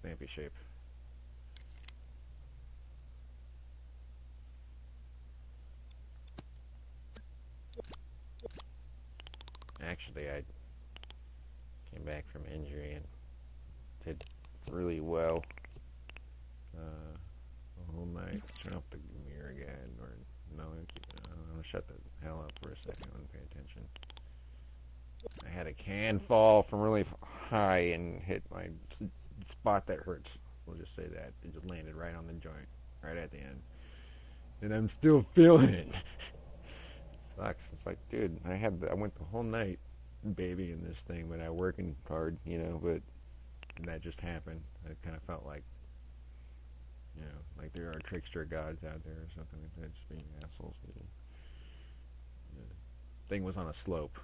snappy shape. Actually, I came back from injury and did really well. The whole night. Turn off the mirror again, or no, I'm gonna shut the hell up for a second. I wouldn't pay attention. I had a can fall from really high and hit my spot that hurts. We'll just say that. It just landed right on the joint, right at the end. And I'm still feeling it. Sucks. It's like, dude, I went the whole night babying this thing, but I working hard, but that just happened. It kind of felt like, like there are trickster gods out there or something like that, just being assholes. The thing was on a slope.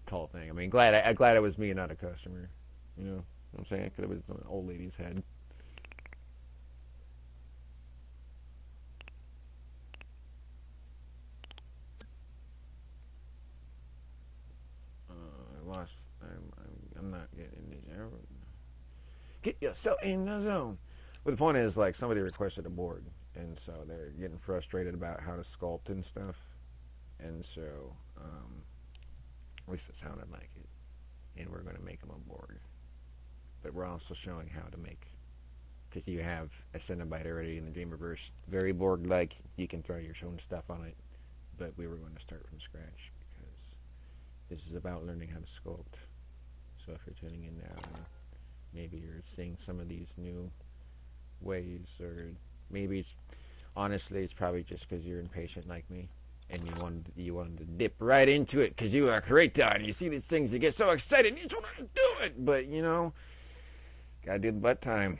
Tall thing. I mean, glad it was me and not a customer. You know what I'm saying? It could have been an old lady's head. I lost. I'm not getting these. Get yourself in the zone. But the point is, like, somebody requested a board, and so they're getting frustrated about how to sculpt and stuff. And so, at least it sounded like it. And we're going to make them a board. But we're also showing how to make, because you have a Cenobite already in the Dreamverse, very Borg-like. You can throw your own stuff on it. But we were going to start from scratch, because this is about learning how to sculpt. So if you're tuning in now, maybe you're seeing some of these new ways, or maybe it's probably just because you're impatient like me, and you wanted to dip right into it because you are a creator and you see these things, you get so excited, you just want to do it, but gotta do the butt time.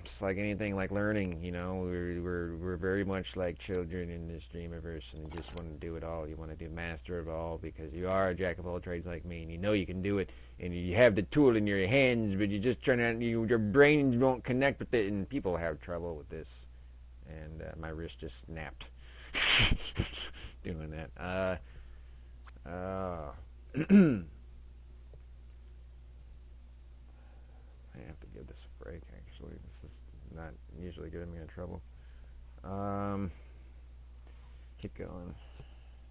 It's like anything, like learning. We're very much like children in this Dreamverse, and you just want to do it all. You want to be master of all because you are a jack of all trades like me, and you know you can do it, and you have the tool in your hands, but you just your brains won't connect with it, and people have trouble with this. And my wrist just snapped doing that. I have to give this a break. Actually, this is not usually getting me in trouble. Um, Keep going.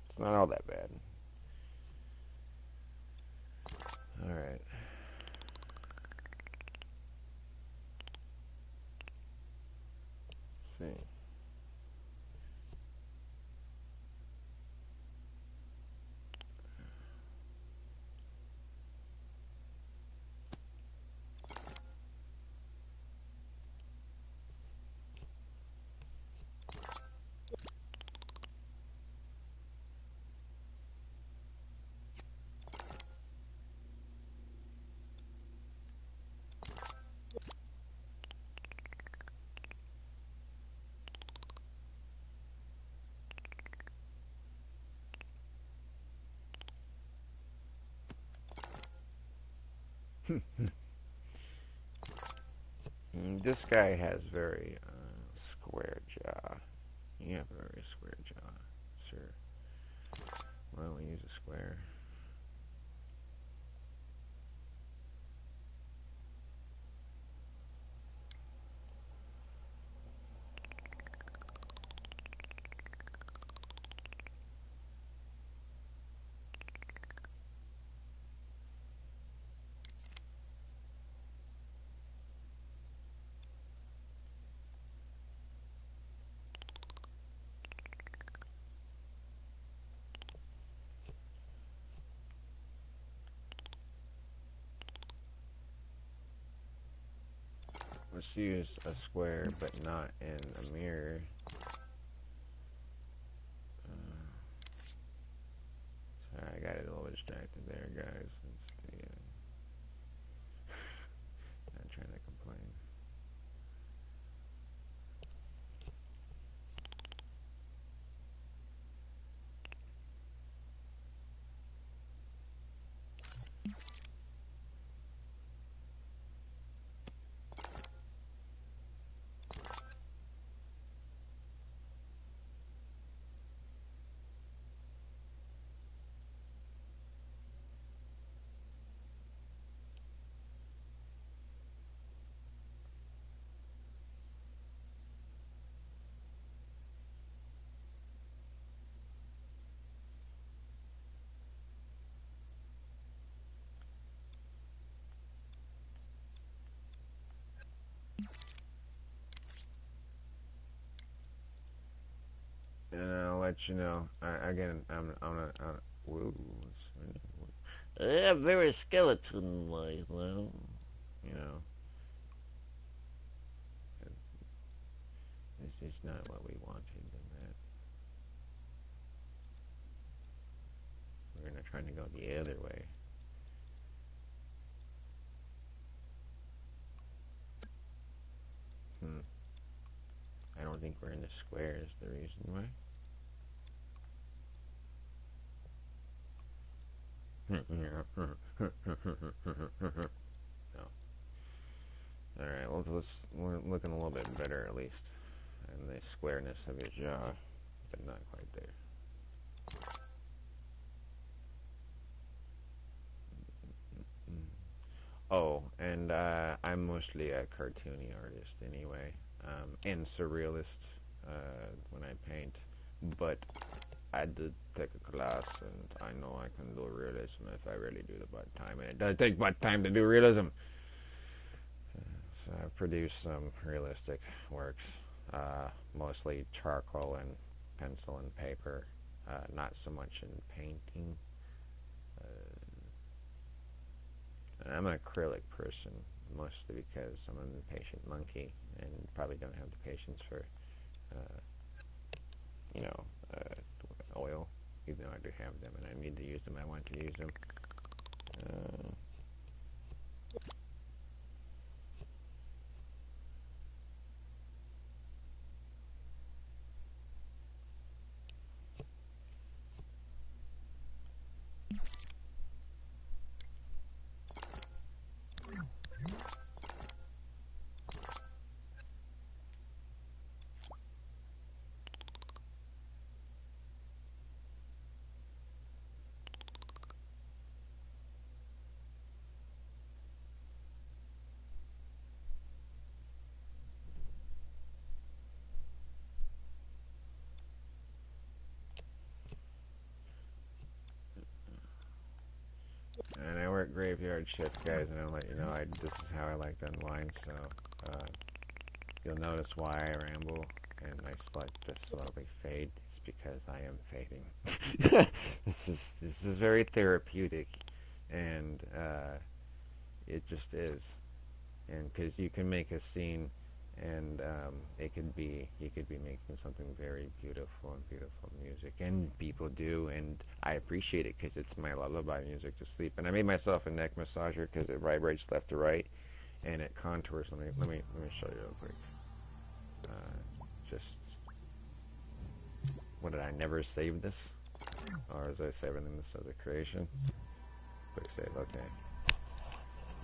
It's not all that bad. All right. Let's see. This guy has very square jaw. You have a very square jaw, sir. Why don't we use a square? Let's use a square, but not in a mirror. Sorry, I got a little distracted there, guys. Not trying to complain. and I'll let you know. Again, whoa, Yeah, very skeleton-like, though. you know, this is not what we wanted in that. We're not trying to go the other way. I don't think we're in the square is the reason why. No. Alright, well, we're looking a little bit better at least. And the squareness of his jaw, but not quite there. Oh, and I'm mostly a cartoony artist anyway, and surrealist when I paint. But I did take a class, and I know I can do realism if I really do the butt time, and it does take butt time to do realism. So I've produced some realistic works, mostly charcoal and pencil and paper, not so much in painting. I'm an acrylic person, mostly because I'm an impatient monkey and probably don't have the patience for, uh, you know, oil, even though I do have them and I need to use them. I want to use them. Uh, and I work graveyard shift, guys, and I'll let you know this is how I like to unwind. So you'll notice why I ramble and I start to slowly fade. It's because I am fading. This is very therapeutic, and it just is. And because you can make a scene, and it could be you could be making something very beautiful and beautiful music, and people do, and I appreciate it because it's my lullaby music to sleep. And I made myself a neck massager because it vibrates left to right, and it contours. Let me show you real quick. Just what did I never save this, or was I saving this as a creation? Quick save. Okay.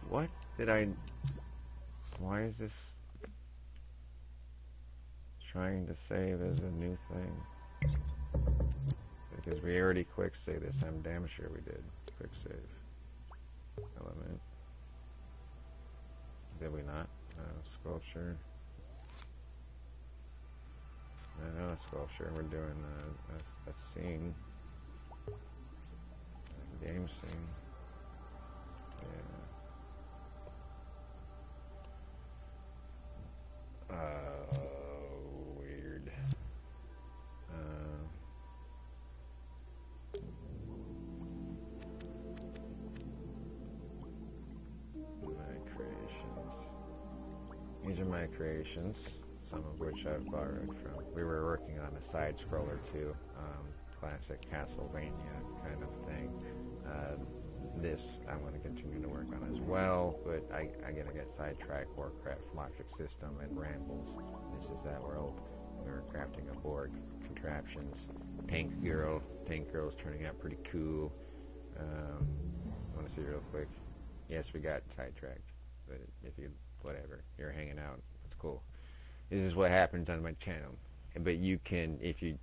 What did I? Why is this trying to save as a new thing? Because we already quick save this. I'm damn sure we did. Quick save. Element. Did we not? Sculpture. No, sculpture. We're doing a scene. A game scene. Yeah. Weird. My creations. These are my creations, some of which I've borrowed from. We were working on a side scroller too, classic Castlevania kind of thing. This I'm going to continue to work on as well, but I'm going to get sidetracked. Warcraft logic system and rambles. This is that world. We were crafting a BORG contraptions. Tank Girl. Tank Girl's turning out pretty cool. Want to see real quick? Yes, we got sidetracked, but if you whatever, you're hanging out. It's cool. This is what happens on my channel. But you can, if you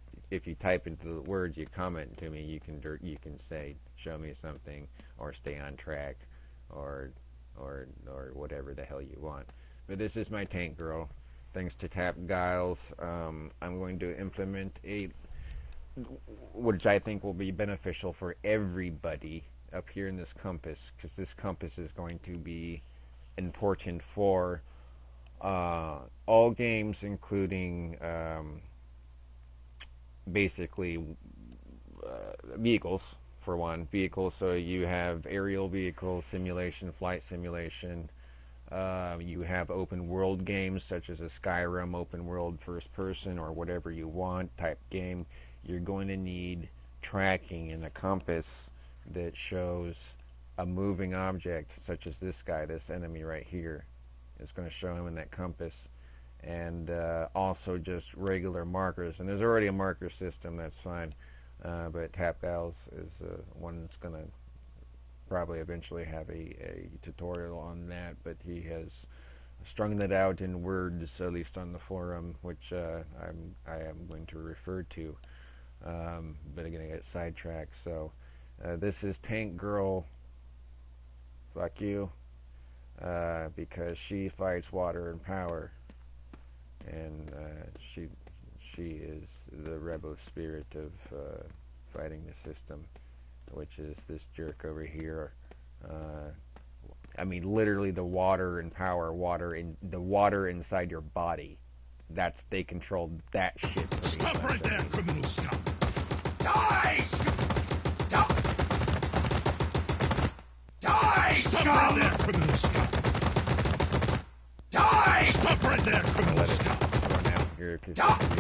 type into the words, you comment to me. You can say, show me something, or stay on track, or whatever the hell you want. But this is my tank girl. Thanks to Tap Giles, I'm going to implement which I think will be beneficial for everybody up here in this compass, because this compass is going to be important for all games, including basically vehicles, for one. Vehicles, so you have aerial vehicle simulation, flight simulation. You have open world games such as a Skyrim open world first person or whatever you want type game. You're going to need tracking and a compass that shows a moving object such as this guy, this enemy right here. It's going to show him in that compass. And also just regular markers. And there's already a marker system, that's fine. But Tapgals is one that's going to probably eventually have a tutorial on that, but he has strung that out in words, at least on the forum, which I am going to refer to. But again, I get sidetracked. So this is Tank Girl. Fuck you. Because she fights water and power, and she is the rebel spirit of fighting the system, which is this jerk over here. I mean, literally the water and power, the water inside your body. They control that shit. Stop right there, criminal scum! Die! Die, Stop scum! right there, criminal scum! Die! Stop right there, criminal scum!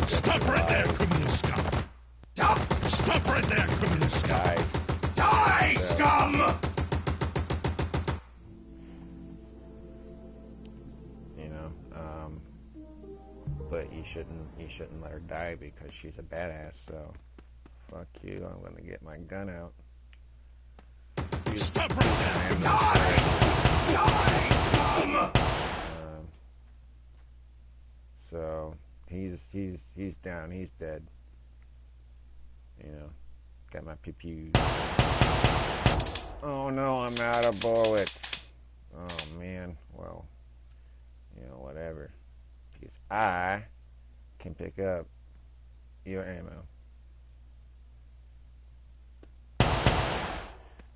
Stop right there, criminal scum! Stop right there, criminal scum! Die, scum! You know, but you shouldn't let her die because she's a badass. So, fuck you. I'm gonna get my gun out. Stop right there, criminal Die! Die, scum! So he's down. He's dead. You know, got my pew. Oh no, I'm out of bullets. Oh man. Well, you know, whatever. Because I can pick up your ammo.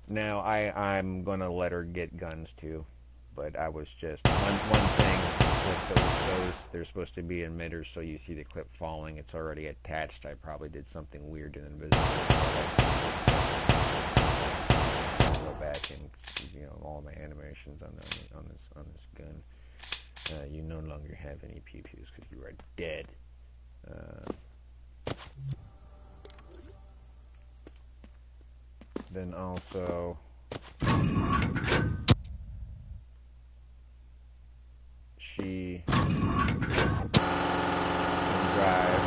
Now I'm gonna let her get guns too, but I was just one thing with those they're supposed to be emitters, so you see the clip falling. It's already attached. I probably did something weird and invisible. I'll go back and all my animations on this gun. You no longer have any pew-pews because you are dead. Then also, she can drive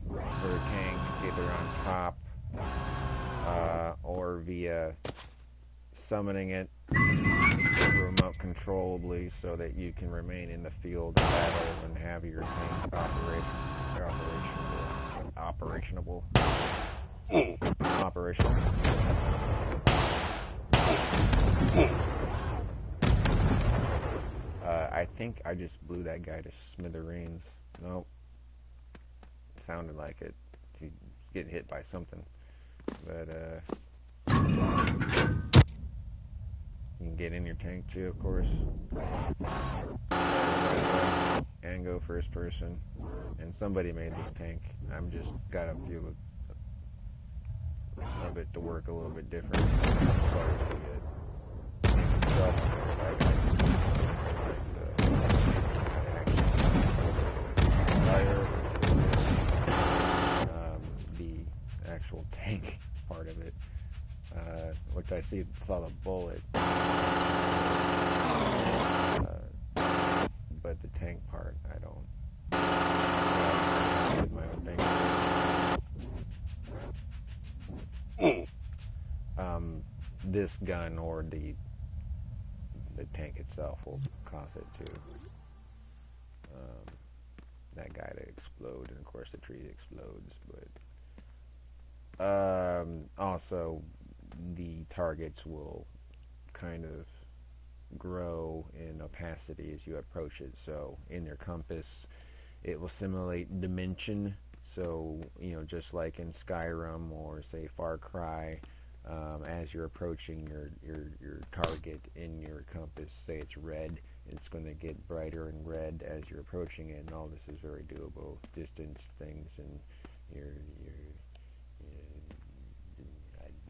her tank either on top or via summoning it remote controllably so that you can remain in the field of battle and have your tank operational. I think I just blew that guy to smithereens. Nope. Sounded like it. He's getting hit by something. But, you can get in your tank too, of course. And go first person. And somebody made this tank. I'm just got a few of it to work a little bit different. The actual tank part of it, which I saw the bullet, but the tank part I don't. My own thing. This gun or the tank itself will cause it to that guy to explode, and of course the tree explodes. But also the targets will kind of grow in opacity as you approach it. So in your compass, it will simulate dimension. So just like in Skyrim or say Far Cry. As you're approaching your target in your compass, say it's red, it's going to get brighter and red as you're approaching it, and all this is very doable. Distance things and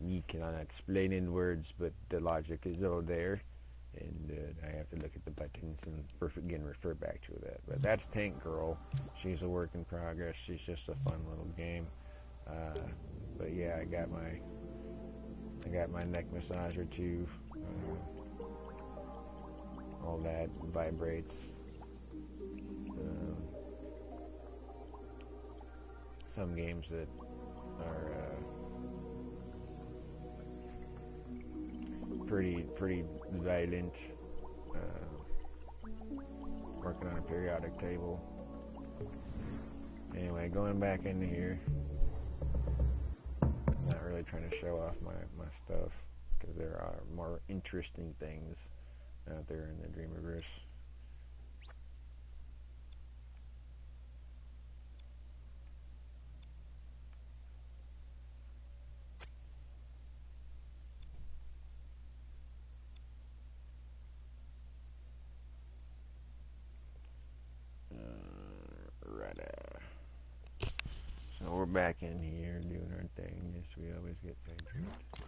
you cannot explain in words, but the logic is all there, and I have to look at the buttons and again refer back to that. But that's Tank Girl. She's a work in progress. She's just a fun little game. But yeah, I got my neck massager too. All that vibrates. Some games that are pretty violent. Working on a periodic table. Anyway, going back into here. Not really trying to show off my stuff because there are more interesting things out there in the Dreamiverse. So we're back in here doing our thing. Yes, we always get sidetracked.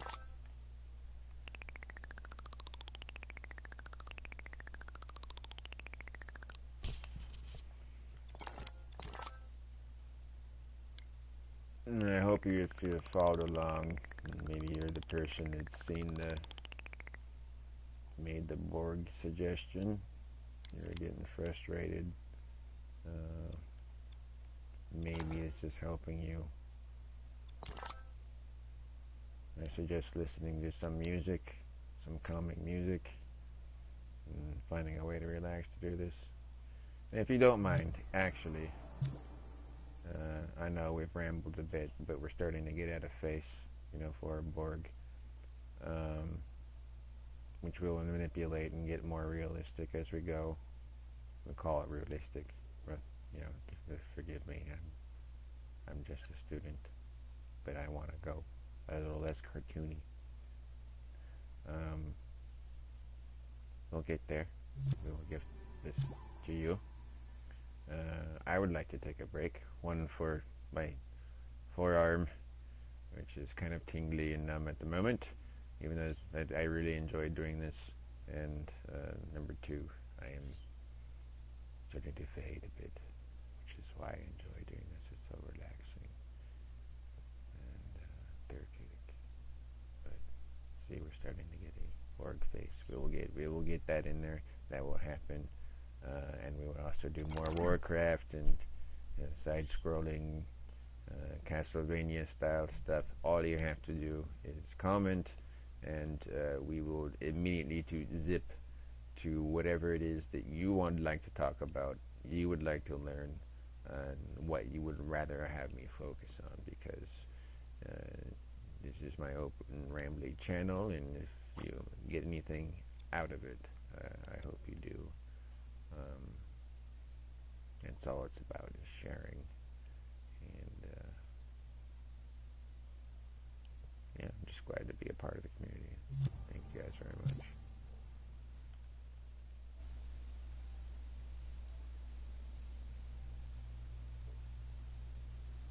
And I hope if you followed along, maybe you're the person that's made the BORG suggestion. You're getting frustrated. Maybe this is helping you. I suggest listening to some music, some calming music, and finding a way to relax to do this. And if you don't mind, actually, I know we've rambled a bit, but we're starting to get out of face, for BORG, which we'll manipulate and get more realistic as we go. We'll call it realistic, but, forgive me, I'm just a student, but I want to go a little less cartoony. We'll get there. We'll give this to you. I would like to take a break. One for my forearm, which is kind of tingly and numb at the moment, even though I really enjoy doing this. And number two, I am starting to fade a bit, which is why I enjoy doing this. It's so relaxing and therapeutic. But see, we're starting to get a BORG face. We will get that in there. That will happen. And we will also do more Warcraft and side-scrolling Castlevania style stuff. All you have to do is comment, and we will immediately zip to whatever it is that you would like to talk about, you would like to learn, and what you would rather have me focus on, because this is my open rambly channel, and if you get anything out of it, I hope you do. That's all it's about, is sharing. And yeah, I'm just glad to be a part of the community. Thank you guys very much.